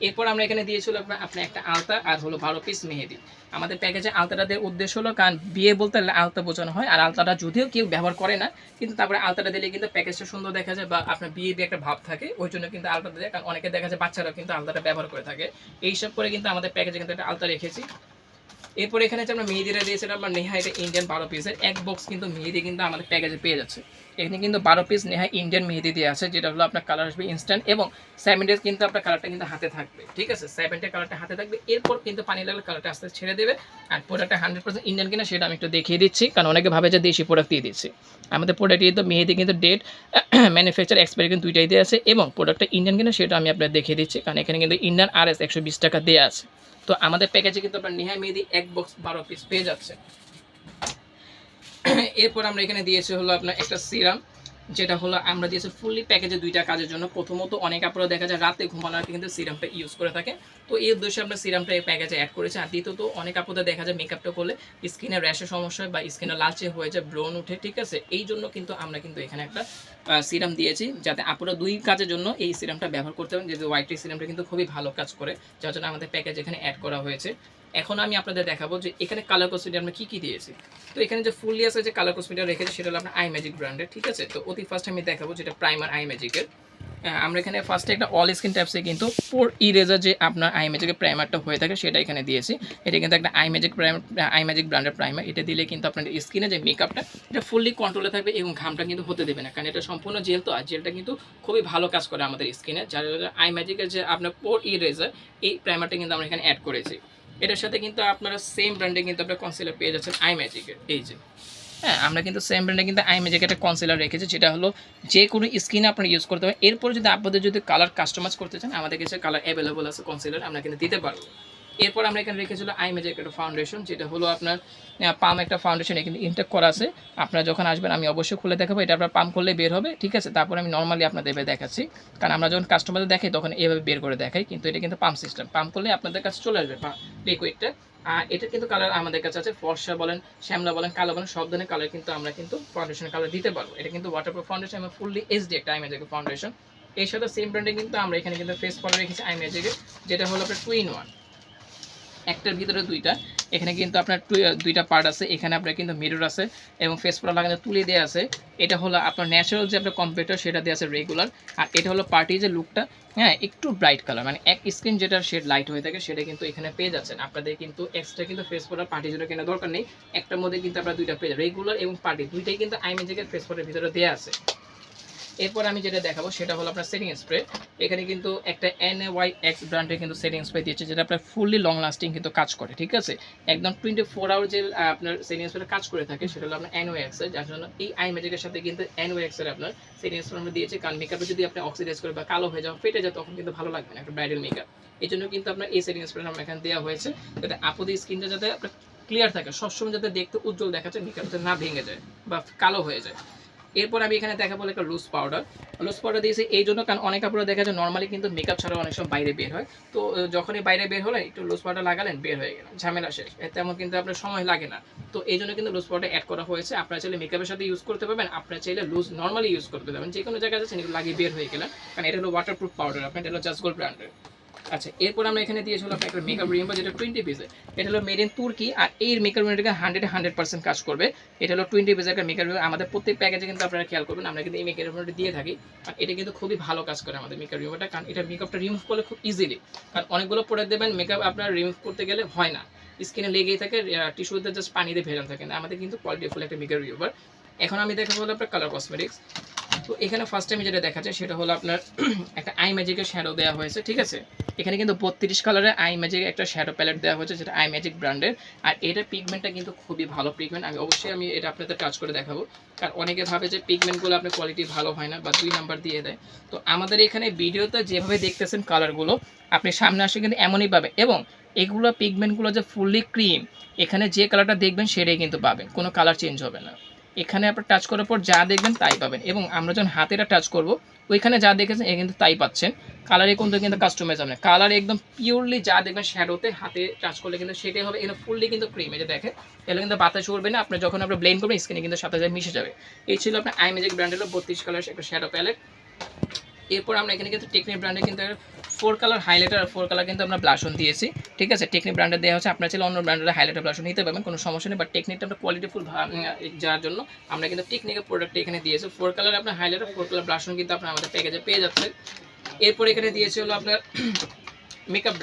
এরপর আমরা এখানে দিয়েছিল আপনার একটা আলতা আর হলো 12 পিস মেহেদি। আমাদের প্যাকেজে আলতাটা দেওয়ার উদ্দেশ্য হলো, কারণ বিয়ে বলতে আলতা বোঝানো হয়, আর আলতাটা যদিও কেউ ব্যবহার করে না, কিন্তু তারপরে আলতাটা দিলে কিন্তু প্যাকেজটা সুন্দর দেখা যায় বা আপনার বিয়ের একটা ভাব থাকে, ওই জন্য কিন্তু আলতাটা দেয়। কারণ অনেকে দেখা যায় বাচ্চারাও কিন্তু আলতাটা ব্যবহার করে থাকে। এইসব করে কিন্তু আমাদের প্যাকেজে কিন্তু একটা আলতা রেখেছি। এরপর এখানে যে আমরা মেহেদিটা দিয়েছিলাম আমরা নেহা, এটা ইন্ডিয়ান 12 পিসের এক বক্স কিন্তু মেহেদি কিন্তু আমাদের প্যাকেজে পেয়ে যাচ্ছে। এখানে কিন্তু 12 পিস নেহা ইন্ডিয়ান মেহেদি দিয়ে আছে, যেটা হলো আপনার কালার আসবে ইনস্ট্যান্ট এবং 7 ডেজ কিন্তু আপনার কালারটা কিন্তু হাতে থাকবে। ঠিক আছে, 7 ডে কালারটা হাতে থাকবে। এরপর কিন্তু পানি লাগলে কালারটা আস্তে ছেড়ে দেবে। আর প্রোডাক্টটা 100% ইন্ডিয়ান কিনা সেটা আমি একটু দেখিয়ে দিচ্ছি, কারণ অনেকে ভাবে যে দেশি প্রোডাক্ট দিয়ে দিচ্ছি। আমাদের প্রোডাক্টে কিন্তু মেহেদি কিন্তু ডেট, ম্যানুফ্যাকচার এক্সপায়ারি কিন্তু দুইটাই দেওয়া আছে, এবং প্রোডাক্টটা ইন্ডিয়ান কিনা সেটা আমি আপনার দেখিয়ে দিচ্ছি, কারণ এখানে কিন্তু ইন্ডিয়ান RS 120 টাকা দেওয়া আছে। তো আমাদের প্যাকেজে কিন্তু আপনার নেহা মেহেদি এক বক্স 12 পিস পেয়ে যাচ্ছে। এরপর আমরা এখানে দিয়েছি হলো আপনার একটা সিরাম, যেটা হলো আমরা দিয়েছি ফুললি প্যাকেজে 2টা কাজের জন্য। প্রথমত অনেক আপনারা দেখা যায় রাতে ঘুমানোর আগে কিন্তু সিরামটা ইউজ করে থাকে, তো এই উদ্দেশ্যে আমরা সিরামটা এই প্যাকেজে অ্যাড করেছি। আর দ্বিতীয়ত অনেক আপনাদের দেখা যায় মেকআপটা করলে স্কিনের র্যাশের সমস্যা হয় বা স্কিনে লালচে হয়ে যায়, ব্রণ উঠে। ঠিক আছে, এই জন্য কিন্তু আমরা কিন্তু এখানে একটা সিরাম দিয়েছি, যাতে আপনারা 2 কাজের জন্য এই সিরামটা ব্যবহার করতে পারেন। যেহেতু হোয়াইট সিরামটা কিন্তু খুবই ভালো কাজ করে, যার জন্য আমাদের প্যাকেজ এখানে অ্যাড করা হয়েছে। এখন আমি আপনাদের দেখাবো যে এখানে কালার কসমেটিক আমরা কী কী দিয়েছি। তো এখানে যে ফুললি আছে যে কালার কসমেটিক রেখেছি সেটা হলো আপনার আই ম্যাজিক ব্র্যান্ডের। ঠিক আছে, তো অতি ফার্স্ট আমি দেখাবো যেটা প্রাইমার আই ম্যাজিকের। আমরা এখানে ফার্স্টে একটা অল স্কিন ট্যাপসে কিন্তু পোর ইরেজার যে আপনার আই ম্যাজিকের প্রাইমারটা হয়ে থাকে সেটা এখানে দিয়েছি। এটা কিন্তু একটা আই ম্যাজিক ব্র্যান্ডের প্রাইমার। এটা দিলে কিন্তু আপনার স্কিনে যে মেকআপটা এটা ফুললি কন্ট্রোলে থাকবে এবং ঘামটা কিন্তু হতে দেবে না, কারণ এটা সম্পূর্ণ জেল। তো আর জেলটা কিন্তু খুবই ভালো কাজ করে আমাদের স্কিনে, যার আই ম্যাজিকের যে আপনার পোর ইরেজার এই প্রাইমারটা কিন্তু আমরা এখানে অ্যাড করেছি। এটার সাথে কিন্তু আপনারা সেম ব্র্যান্ডে কিন্তু আপনার কনসিলার পেয়ে যাচ্ছেন আই ম্যাজিকের। এই যে হ্যাঁ, আমরা কিন্তু সেম ব্র্যান্ডে কিন্তু আই ম্যাজিক একটা কনসিলার রেখেছি, যেটা হলো যে কোনো স্কিনে আপনারা ইউজ করতে পারেন। এরপর যদি আপনাদের যদি কালার কাস্টমাইজ করতে চান আমাদের কাছে কালার অ্যাভেলেবল আছে কনসিলার, আমরা কিন্তু দিতে পারবো। এরপর আমরা এখানে রেখেছিল আইম্যাজিক একটা ফাউন্ডেশন, যেটা হলো আপনার পাম একটা ফাউন্ডেশন এখানে ইনটেক করা আছে। আপনারা যখন আসবেন আমি অবশ্যই খুলে দেখাবো, এটা আপনার পাম্প করলে বের হবে, ঠিক আছে। তারপর আমি নর্মালি আপনাদের দেখাচ্ছি, কারণ আমরা যখন কাস্টমারদের দেখাই তখন এভাবে বের করে দেখাই, কিন্তু এটা কিন্তু পাম্প সিস্টেম, পাম্প করলে আপনাদের কাছে চলে আসবে লিকুইডটা। আর এটা কিন্তু কালার আমাদের কাছে আছে, ফর্সা বলেন, শ্যামলা বলেন, কালো বলেন, সব ধরনের কালার কিন্তু আমরা কিন্তু ফাউন্ডেশন কালার দিতে পারবো। এটা কিন্তু ওয়াটারপ্রুফ ফাউন্ডেশন এবং ফুললি এইচডি একটা আইম্যাজিক ফাউন্ডেশন। এর সাথে সেম ব্র্যান্ডে কিন্তু আমরা এখানে কিন্তু ফেস পাউডার রেখেছি আইম্যাজিকের, যেটা হলো আপনার 2-in-1, একটার ভিতরে দুইটা। এখানে কিন্তু আপনার দুইটা পার্ট আছে, এখানে আপনার কিন্তু মিরর আছে এবং ফেস পাউডার লাগানো তুলে দেওয়া আছে। এটা হলো আপনার ন্যাচারাল যে আপনার কম্পিউটার সেটা দেওয়া আছে রেগুলার। আর এটা হলো পার্টি যে লুকটা, হ্যাঁ একটু ব্রাইট কালার, মানে এক স্ক্রিন যেটা শেড লাইট হয়ে থাকে সেটা কিন্তু এখানে পেয়ে যাচ্ছেন। আপনাদের কিন্তু এক্সট্রা কিন্তু ফেস পাউডার পার্টি যেটা কেনার দরকার নেই, একটার মধ্যে কিন্তু আপনার দুইটা পেয়ে যাবেন, রেগুলার এবং পার্টি দুইটাই কিন্তু আইম্যাজিকের ফেস পাউডারের ভিতরে দেওয়া আছে। এরপর আমি যেটা দেখাবো সেটা হলো আপনার সেটিং স্প্রে। এখানে কিন্তু একটা NYX ব্র্যান্ডের কিন্তু সেটিং স্প্রে দিয়েছে, যেটা আপনার ফুললি লং লাস্টিং কিন্তু কাজ করে, ঠিক আছে। একদম 24 আওয়ার যে আপনার সেটিং স্প্রে কাজ করে থাকে সেটা হলো আপনার NYX এর, যার জন্য এই আইম্যাজিকের সাথে কিন্তু NYX এর আপনার সেটিং স্প্রে আমরা দিয়েছি। কারণ মেকআপে যদি আপনি অক্সিডাইজ করে বা কালো হয়ে যাও, ফেটে যায়, তখন কিন্তু ভালো লাগবে না একটা ব্রাইডাল মেকআপ। এই জন্য কিন্তু আপনার এই সেটিং স্প্রে আমরা এখানে দেওয়া হয়েছে, যাতে আপুদের স্কিনটা যাতে আপনার ক্লিয়ার থাকে, সবসময় যাতে দেখতে উজ্জ্বল দেখা যায়, মেকআপটা না ভেঙে যায় বা কালো হয়ে যায়। এরপর আমি এখানে দেখাবো একটা লুজ পাউডার দিয়েছি এই জন্য, কারণ অনেক আপনারা দেখা যায় নর্মালি কিন্তু মেকআপ ছাড়াও অনেক সময় বাইরে বের হয়, তো যখনই বাইরে বের হলে একটু লুজ পাউডার লাগালেন, বের হয়ে গেল, ঝামেলা শেষ, তেমন কিন্তু আপনার সময় লাগে না। তো এই জন্য কিন্তু লুজ পাউডার অ্যাড করা হয়েছে। আপনারা চাইলে মেকআপের সাথে ইউজ করতে পারবেন, আপনারা চাইলে লুজ নর্মালি ইউজ করতে পারবেন, যে কোনো জায়গায় যাচ্ছেন এগুলো লাগিয়ে বের হয়ে গেলেন, কারণ এটা হলো ওয়াটারপ্রুফ পাউডার, আপনার এটা হলো জাস্ট গোল্ড ব্র্যান্ডের। আচ্ছা, এরপর আমরা এখানে দিয়েছিল আপনার একটা মেকআপ রিমুভার, যেটা 20 পিসের। এটা হলো মেড ইন তুর্কি, আর এই মেকআপ রিমুভারটা 100% কাজ করবে। এটা হলো 20 পিসের একটা মেকআপ রিমুভার। আমাদের প্রত্যেক প্যাকেজে কিন্তু আপনারা খেয়াল করবেন আমরা কিন্তু এই মেকআপ রিমুভারটা দিয়ে থাকি, আর এটা কিন্তু খুবই ভালো কাজ করে আমাদের মেকআপ রিমুভারটা, কারণ এটা মেকআপটা রিমুভ করলে খুব ইজিলি। কারণ অনেকগুলো প্রোডাক্ট দেবেন মেকআপ আপনার রিমুভ করতে গেলে হয় না, স্কিনে লেগেই থাকে, টিস্যুতে জাস্ট পানি দিয়ে ভেজানো থাকে না। আমাদের কিন্তু কোয়ালিটিফুল একটা মেকআপ রিমুভার। এখন আমি দেখাবো হলো আপনার কালার কসমেটিক্স। তো এখানে ফার্স্ট টাইম যেটা দেখা যায় সেটা হলো আপনার একটা আইম্যাজিকের শ্যাডো দেওয়া হয়েছে, ঠিক আছে। এখানে কিন্তু 32 কালারের আইম্যাজিক একটা শ্যাডো প্যালেট দেওয়া হয়েছে, যেটা আইম্যাজিক ব্র্যান্ডের। আর এটার পিগমেন্টটা কিন্তু খুবই ভালো পিগমেন্ট, আমি এটা আপনাদের টাচ করে দেখাবো, কারণ অনেকে ভাবে যে পিগমেন্টগুলো আপনার কোয়ালিটি ভালো হয় না বা 2 নাম্বার দিয়ে দেয়। তো আমাদের এখানে ভিডিওতে যেভাবে দেখতেছেন কালারগুলো আপনি সামনে আসে কিন্তু এমনই পাবে, এবং এগুলো পিগমেন্টগুলো যে ফুললি ক্রিম, এখানে যে কালারটা দেখবেন সেটাই কিন্তু পাবেন, কোনো কালার চেঞ্জ হবে না। এখানে আপনার টাচ করার পর যা দেখবেন তাই পাবেন, এবং আমরা যখন হাতেটা টাচ করব ওইখানে যা দেখেছেন এ কিন্তু তাই পাচ্ছেন। কালারে কিন্তু কাস্টমাইজ হবে না, কালার একদম পিওরলি যা দেখবেন শ্যাডোতে হাতে টাচ করলে কিন্তু সেটাই হবে। এখানে ফুললি কিন্তু ক্রিম, এই যে দেখেন এগুলো কিন্তু বাতাস উড়বে না, আপনি যখন আপনার ব্লেন্ড করবেন স্কিনে কিন্তু সাথে সাথে মিশে যাবে। এই ছিল আপনার আইম্যাজিক ব্র্যান্ডের 32 কালার একটা শ্যাডো প্যালেট। এরপর আমরা এখানে কিন্তু টেকনিক ব্র্যান্ডে কিন্তু 4 কালার হাইলাইটার আর 4 কালার কিন্তু আমরা ব্লাশন দিয়েছি, ঠিক আছে। টেকনিক ব্র্যান্ডে দেওয়া হচ্ছে, আপনার চাইলে অন্য ব্র্যান্ডের হাইলাইটার ব্লাশন নিতে পারবেন, কোনো সমস্যা নেই, বাট টেকনিকটা আমরা কোয়ালিটিফুল যার জন্য আমরা কিন্তু টেকনিকের প্রোডাক্ট এখানে দিয়েছি। 4 কালার আপনার হাইলাইটার, 4 কালার ব্লাশন কিন্তু আপনার আমাদের প্যাকেজে পেয়ে যাচ্ছে। এরপর এখানে দিয়েছে হলো আপনার মেকআপ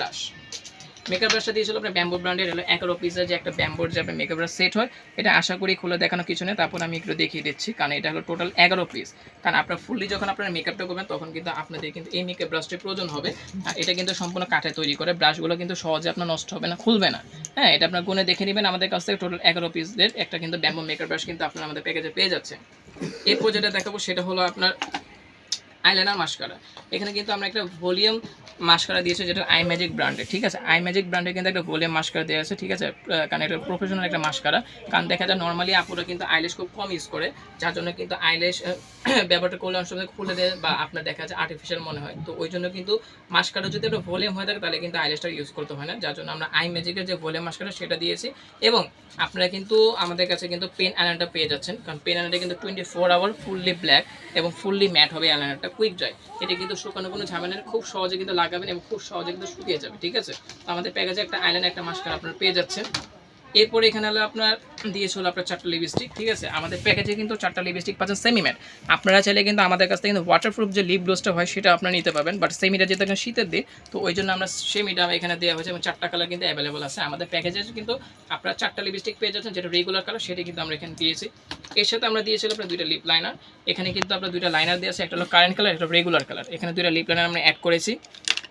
ব্রাশটা দিয়েছিল আপনার ব্যাম্বো ব্র্যান্ডের, হলো 11 পিসের যে একটা ব্যাম্বোর যে আপনার মেকআপ ব্রাশ সেট হয়, এটা আশা করি খুলে দেখানো কিছু নেই, তারপর আমি একটু দেখিয়ে দিচ্ছি, কারণ এটা হলো টোটাল 11 পিস। কারণ আপনার ফুললি যখন আপনারা মেকআপটা করবেন তখন কিন্তু আপনাদের কিন্তু এই মেকআপ ব্রাশটির প্রয়োজন হবে। আর এটা কিন্তু সম্পূর্ণ কাঠে তৈরি করে, ব্রাশগুলো কিন্তু সহজে আপনার নষ্ট হবে না, খুলবে না। হ্যাঁ, এটা আপনার গুনে দেখে নেবেন, আমাদের কাছ থেকে টোটাল 11 পিসের একটা কিন্তু ব্যাম্বো মেকআপ ব্রাশ কিন্তু আপনারা আমাদের প্যাকেজে পেয়ে যাচ্ছে। এরপর যেটা দেখাবো সেটা হলো আপনার আইলাইনার মাস্কারা। এখানে কিন্তু আমরা একটা ভলিউম মাস্কারা দিয়েছি, যেটা আইম্যাজিক ব্র্যান্ডের, ঠিক আছে। আইম্যাজিক ব্র্যান্ডের কিন্তু একটা ভলিউম মাস্কারা দেওয়া আছে, ঠিক আছে, কারণ এটা প্রফেশনাল একটা মাস্কারা। কারণ দেখা যায় নর্মালি আপুরা কিন্তু আইল্যাশ খুব কম ইউজ করে, যার জন্য কিন্তু আইল্যাশ ব্যবহারটা করলে অনেক সময় খুলে দেয় বা আপনার দেখা যায় আর্টিফিশিয়াল মনে হয়। তো ওই জন্য কিন্তু মাস্কারা যদি একটা ভলিউম হয়ে থাকে তাহলে কিন্তু আইল্যাশটা ইউজ করতে হয় না, যার জন্য আমরা আইম্যাজিকের যে ভলিউম মাস্কারা সেটা দিয়েছি। এবং আপনারা কিন্তু আমাদের কাছে কিন্তু পেন আইলাইনারটা পেয়ে যাচ্ছেন, কারণ পেন আইলাইনারটা কিন্তু 24 আওয়ার ফুললি ব্ল্যাক এবং ফুললি ম্যাট হবে আইলাইনারটা, কুইক ড্রাই। এটা কিন্তু শুকানো কোনো ঝামেলা নেই, খুব সহজে কিন্তু লাগাবেন এবং খুব সহজে কিন্তু শুকিয়ে যাবে, ঠিক আছে। তো আমাদের প্যাকেজে একটা আইলাইনার একটা মাস্কারা আপনারা পেয়ে যাচ্ছেন। এরপরে এখানে হলো আপনার দিয়েছে হলো আপনার 4টা লিপস্টিক, ঠিক আছে। আমাদের প্যাকেজে কিন্তু 4টা লিপস্টিক পাচ্ছেন সেমি ম্যাট। আপনারা চাইলে কিন্তু আমাদের কাছ থেকে কিন্তু ওয়াটারপ্রুফ যে লিপ গ্লোসটা হয় সেটা আপনারা নিতে পারবেন, বাট সেমিটা যেহেতু এখন শীতের দিন তো ওই জন্য আমরা সেমিটা এখানে দেওয়া হয়েছে, এবং 4টা কালার কিন্তু অ্যাভেলেবল আছে আমাদের প্যাকেজে। কিন্তু আপনারা 4টা লিপস্টিক পেয়ে যাচ্ছেন, যেটা রেগুলার কালার সেটা কিন্তু আমরা এখানে দিয়েছি। এর সাথে আমরা দিয়েছিলাম আপনার 2টা লিপ লাইনার। এখানে কিন্তু আপনার 2টা লাইনার দিয়ে আছে, একটা হলো কারেন্ট কালার, একটা রেগুলার কালার। এখানে 2টা লিপ লাইনার আমরা অ্যাড করেছি।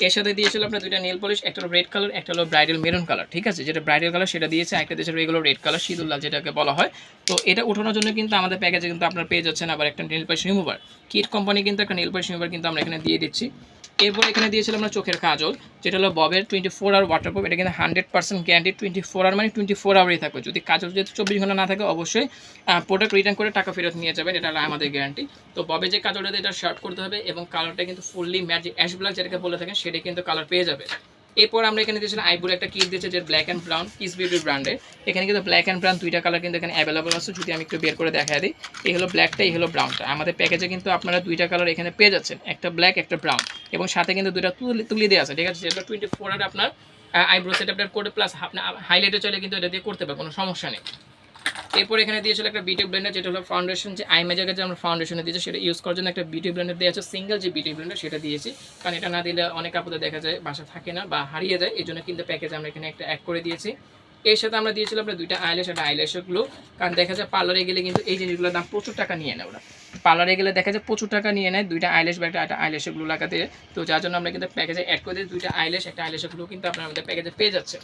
এর সাথে দিয়েছিল আপনার 2টা নেল পলিশ, একটা হলো রেড কালার, একটা হলো ব্রাইডাল মেরুন কালার, ঠিক আছে। যেটা ব্রাইডাল কালার সেটা দিয়েছে, একটা দিয়েছে রেগুলার রেড কালার, সিঁদুর লাল যেটাকে বলা হয়। তো এটা ওঠানোর জন্য কিন্তু আমাদের প্যাকেজে কিন্তু আপনার পেয়ে যাচ্ছেন আবার একটা nail polish remover. Kit company কিন্তু একটা নেল পলিশ রিমুভার কিন্তু আমরা এখানে দিয়ে দিচ্ছি। এরপর এখানে দিয়েছিলাম আমরা চোখের কাজল, যেটা হলো ববের 24 আওয়ার ওয়াটারপ্রুফ। এটা কিন্তু 100% গ্যারান্টি, 24 আওয়ার মানে 24 আওয়ারই থাকবে। যদি কাজল যেহেতু 24 ঘন্টা না থাকে, অবশ্যই প্রোডাক্ট রিটার্ন করে টাকা ফেরত নিয়ে যাবেন, এটা হলো আমাদের গ্যারান্টি। তো ববে যে কাজলটা এটা শার্ট করতে হবে এবং কালারটা কিন্তু ফুললি ম্যাট, যে অ্যাশ ব্ল্যাক যেটাকে বলে থাকেন সেটা কিন্তু কালার পেয়ে যাবে। এরপর আমরা এখানে দিয়েছিলাম আইব্রো একটা কিট দিয়েছে, যে black and brown, kiss beauty ব্র্যান্ডের। এখানে কিন্তু ব্ল্যাক অ্যান্ড ব্রাউন দুইটা কালার কিন্তু এখানে অ্যাভেলেবল আছে। যদি আমি একটু বের করে দেখা দিই, এই হলো ব্ল্যাকটা, এই হলো ব্রাউনটা। আমাদের প্যাকেজে কিন্তু আপনারা দুইটা কালার এখানে পেয়ে যাচ্ছেন, একটা ব্ল্যাক একটা ব্রাউন, এবং সাথে কিন্তু দুইটা তুলি দেওয়া আছে, ঠিক আছে। যেটা 24 এর আপনার আইব্রো সেট আপনার করে প্লাস আপনার হাইলাইটে চলে কিন্তু এটা দিয়ে করতে পারে, কোনো সমস্যা নেই। এরপর এখানে দিয়েছিল একটা বিউটি ব্লেন্ডার, যেটা হলো ফাউন্ডেশন, যে আই ম্যাজিকের যে আমরা ফাউন্ডেশনে দিয়েছি সেটা ইউজ করার জন্য একটা বিউটি ব্লেন্ডার দিয়েছে, সিঙ্গেল যে বিউটি ব্লেন্ডার সেটা দিয়েছি, কারণ এটা না দিলে অনেক আপুদের দেখা যায় বাসা থাকে না বা হারিয়ে যায়, এই জন্য কিন্তু প্যাকেজ আমরা এখানে একটা অ্যাড করে দিয়েছি। এর সাথে আমরা দিয়েছিলাম আপনার দুইটা আইল্যাশ, একটা আইল্যাশের গ্লো, কারণ দেখা যায় পার্লারে গেলে কিন্তু এই জিনিসগুলোর দাম প্রচুর টাকা নিয়ে নেয়, ওরা পার্লারে গেলে দেখা যায় প্রচুর টাকা নিয়ে নেয় দুইটা আইল্যাশ বা একটা আইল্যাশের গ্লো লাগাতে। তো যার জন্য আমরা কিন্তু প্যাকেজে অ্যাড করে দিই দুইটা আইল্যাশ একটা আইল্যাশের গ্লো, কিন্তু আপনারা আমাদের প্যাকেজে পেয়ে যাচ্ছে।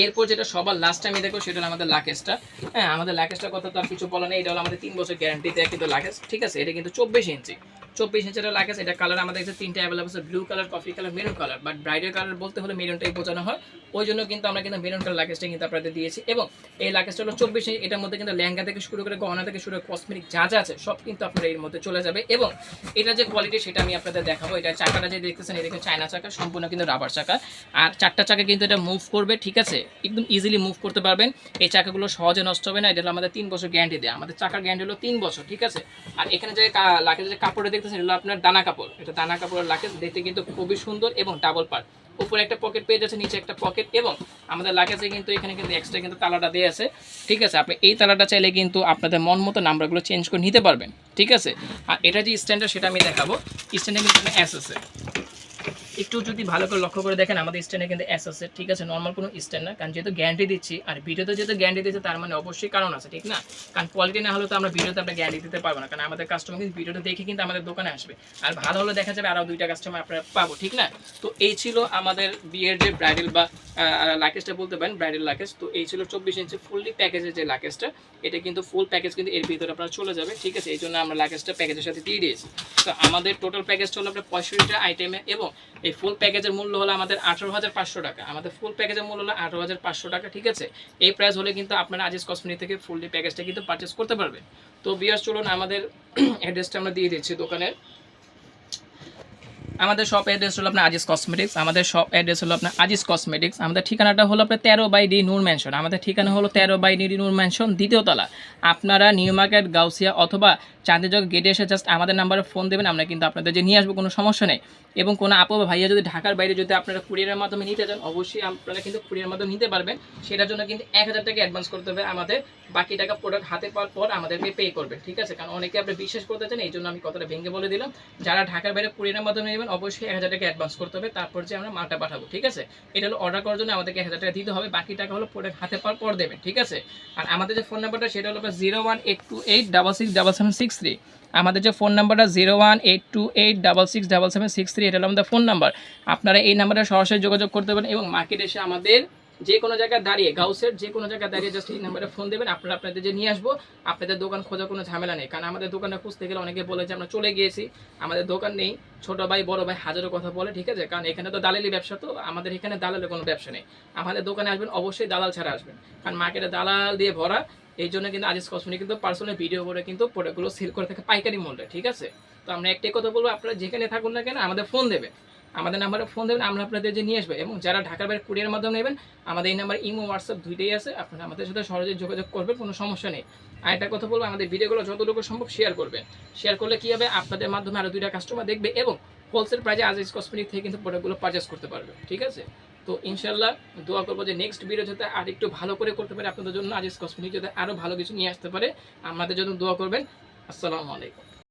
এরপর যেটা সবার লাস্ট টাইমে দেখো সেটা হলো আমাদের লাকেজটা। হ্যাঁ, আমাদের লাকেজটা কথা তো আর কিছু বলা নেই, এটা হলো আমাদের 3 বছর গ্যারান্টি দেয় কিন্তু লাকেজ, ঠিক আছে। এটা কিন্তু 24 ইঞ্চি, 24 ইঞ্চির লাকেজ। এটা কালার আমাদের কাছে তিনটা অ্যাভেলেবল আছে, blue colour, coffee colour, maroon colour. But bridal colour বলতে হলে মেরুনটাই বোঝানো হয়, ওই জন্য কিন্তু আমরা কিন্তু মেরুন কালার লাকেজটা কিন্তু আপনাদের দিয়েছি। এবং এই লাকেজটা হলো 24 ইঞ্চি, এটার মধ্যে কিন্তু লেহেঙ্গা থেকে শুরু করে গহনা থেকে শুরু করে কসমেটিক যা যা আছে সব কিন্তু আপনারা এর মধ্যে চলে যাবে। এবং এটা যে কোয়ালিটি সেটা আমি আপনাদের দেখাবো। এটা চাকাটা যে দেখতেছেন, এদিকে চায়না চাকা, সম্পূর্ণ কিন্তু রাবার চাকা, আর চারটা চাকা কিন্তু এটা মুভ করবে, ঠিক আছে, একদম ইজিলি মুভ করতে পারবেন। এই চাকাগুলো সহজে নষ্ট হবে না। এটা হলো আমাদের 3 বছর গ্যারান্টি দেয়, আমাদের চাকার গ্যারান্টি হলো 3 বছর, ঠিক আছে। আর এখানে যে লাকেজের যে কাপড়টা দেখতেছেন, এগুলো আপনার দানা কাপড়, এটা দানা কাপড়ের লাকেজ, দেখতে কিন্তু খুবই সুন্দর এবং ডাবল পার্ট। উপরে একটা পকেট পেয়ে যাচ্ছে, নিচে একটা পকেট, এবং আমাদের লাকেজে কিন্তু এখানে কিন্তু এক্সট্রা কিন্তু তালাটা দেওয়া আছে, ঠিক আছে। আপনি এই তালাটা চাইলে কিন্তু আপনাদের মন মতো নাম্বারগুলো চেঞ্জ করে নিতে পারবেন, ঠিক আছে। আর এটা যে স্ট্যান্ডার্ড সেটা আমি দেখাবো। স্ট্যান্ডে কিন্তু এস আছে, একটু যদি ভালো করে লক্ষ্য করে দেখেন আমাদের স্ট্যান্ডে কিন্তু এস আছে, ঠিক আছে, নর্মাল কোনো স্ট্যান্ড না। কারণ যেহেতু গ্যারান্টি দিচ্ছি, আর ভিডিওতে যেহেতু গ্যারান্টি দিচ্ছে তার মানে অবশ্যই কারণ আছে, ঠিক না। কারণ কোয়ালিটি না হলে তো আমরা ভিডিওতে আপনার গ্যারান্টি দিতে পারবো না, কারণ আমাদের কাস্টমার কিন্তু ভিডিওটা দেখে কিন্তু আমাদের দোকানে আসবে, আর ভালো হলে দেখা যাবে আরও 2টা কাস্টমার আপনারা পাবো, ঠিক না। তো এই ছিল আমাদের বিয়ের যে ব্রাইডাল বা লাকেজটা বলতে পারেন, ব্রাইডাল লাকেজ। তো এই ছিল 24 ইঞ্চি ফুললি প্যাকেজের যে লাকেজটা, এটা কিন্তু ফুল প্যাকেজ কিন্তু এর ভিতরে আপনারা চলে যাবে, ঠিক আছে। এই জন্য আমরা লাকেজটা প্যাকেজের সাথে দিয়ে দিয়েছি। তো আমাদের টোটাল প্যাকেজটা হলো আপনার 65টা আইটেমে, এবং এই ফুল প্যাকেজের মূল্য হলো আমাদের 18,500 টাকা। আমাদের ফুল প্যাকেজের মূল্য হলো 18,500 টাকা, ঠিক আছে। এই প্রাইস হলে কিন্তু আপনারা আজিজ কসমেটিক থেকে ফুললি প্যাকেজটা কিন্তু পারচেস করতে পারবেন। তো ভিউয়ার্স চলুন আমাদের অ্যাড্রেসটা আমরা দিয়ে দিচ্ছি দোকানের। আমাদের শপ অ্যাড্রেস হলো আপনার আজিজ কসমেটিক্স। আমাদের শপ অ্যাড্রেস হলো আপনার আজিজ কসমেটিক্স। আমাদের ঠিকানাটা হলো আপনার 13/D নূর ম্যানশন। আমাদের ঠিকানা হলো 13/D নূর ম্যানশন, 2য় তলা। আপনারা নিউ মার্কেট, গাউসিয়া অথবা চাঁদিজক গেটে এসে জাস্ট আমাদের নাম্বারে ফোন দেবেন, আমরা কিন্তু আপনাদের যে নিয়ে আসবো, কোনো সমস্যা নেই। এবং কোনো আপু বা ভাইয়া যদি ঢাকার বাইরে যদি আপনারা কুরিয়ারের মাধ্যমে নিতে চান, অবশ্যই আপনারা কিন্তু কুরিয়ারের মাধ্যমে নিতে পারবেন। সেটার জন্য কিন্তু 1000 টাকা অ্যাডভান্স করতে হবে আমাদের, বাকি টাকা প্রোডাক্ট হাতে পাওয়ার পর আমাদেরকে পে করবেন, ঠিক আছে। কারণ অনেকে আপনি বিশ্বাস করতে চান, এই জন্য আমি কথাটা ভেঙে বলে দিলাম। যারা ঢাকার বাইরে কুরিয়ারের মাধ্যমে নেবেন, অবশ্যই 1000 টাকা অ্যাডভান্স করতে হবে, তারপর যে আমরা মালটা পাঠাবো, ঠিক আছে। এটা হলো অর্ডার করার জন্য আমাদেরকে 1000 টাকা দিতে হবে, বাকি টাকা হলো প্রোডাক্ট হাতে পাওয়ার পর দেবেন, ঠিক আছে। আর আমাদের যে ফোন নাম্বারটা সেটা হলো 01828667763। আমাদের যে ফোন নাম্বারটা 01828667763, এটা হলো আমাদের ফোন নাম্বার। আপনারা এই নাম্বারে সরাসরি যোগাযোগ করতে পারেন, এবং মার্কেটে এসে আমাদের যে কোনো জায়গায় দাঁড়িয়ে, গাউসের যে কোনো জায়গায় দাঁড়িয়ে জাস্ট এই নাম্বারে ফোন দেবেন, আপনারা আপনাদের যে নিয়ে আসবো। আপনাদের দোকান খোঁজা কোনো ঝামেলা নেই, কারণ আমাদের দোকানে খুঁজতে গেলে অনেকে বলে যে আমরা চলে গিয়েছি, আমাদের দোকান নেই। ছোটো ভাই বড় ভাই হাজারো কথা বলে, ঠিক আছে। কারণ এখানে তো দালালি ব্যবসা, তো আমাদের এখানে দালালের কোনো ব্যবসা নেই। আমাদের দোকানে আসবেন অবশ্যই দালাল ছাড়া আসবেন, কারণ মার্কেটে দালাল দিয়ে ভরা। এই জন্য কিন্তু আজিজ কসমেটিক কিন্তু পার্সোনাল ভিডিও করে কিন্তু প্রোডাক্টগুলো সেল করে থাকে পাইকারি মূল্যে, ঠিক আছে। তো আমরা একটাই কথা বলবো, আপনারা যেখানে থাকুন না কেন আমাদের ফোন দেবেন, আমাদের নাম্বারে ফোন দেবেন, আমরা আপনাদের যে নিয়ে আসবো। এবং যারা ঢাকার বাইরে কুরিয়ার মাধ্যমে নেবেন, আমাদের এই নাম্বার ইমো, হোয়াটসঅ্যাপ দুইটাই আছে, আপনারা আমাদের সাথে সহজে যোগাযোগ করবেন, কোনো সমস্যা নেই। আর একটা কথা বলবো, আমাদের ভিডিওগুলো যতটুকু সম্ভব শেয়ার করবেন। শেয়ার করলে কী হবে, আপনাদের মাধ্যমে আরও 2টা কাস্টমার দেখবে, এবং হোলসেল প্রাইসে আজিজ কসমেটিক থেকে কিন্তু প্রোডাক্টগুলো পারচেস করতে পারবে, ঠিক আছে। তো ইনশাল্লাহ দোয়া করবো যে নেক্সট ভিডিও যাতে আর একটু ভালো করে করতে পারে আপনাদের জন্য, আজিজ কসমেটিক যাতে আরও ভালো কিছু নিয়ে আসতে পারে। আমাদের জন্য দোয়া করবেন। আসসালামু আলাইকুম।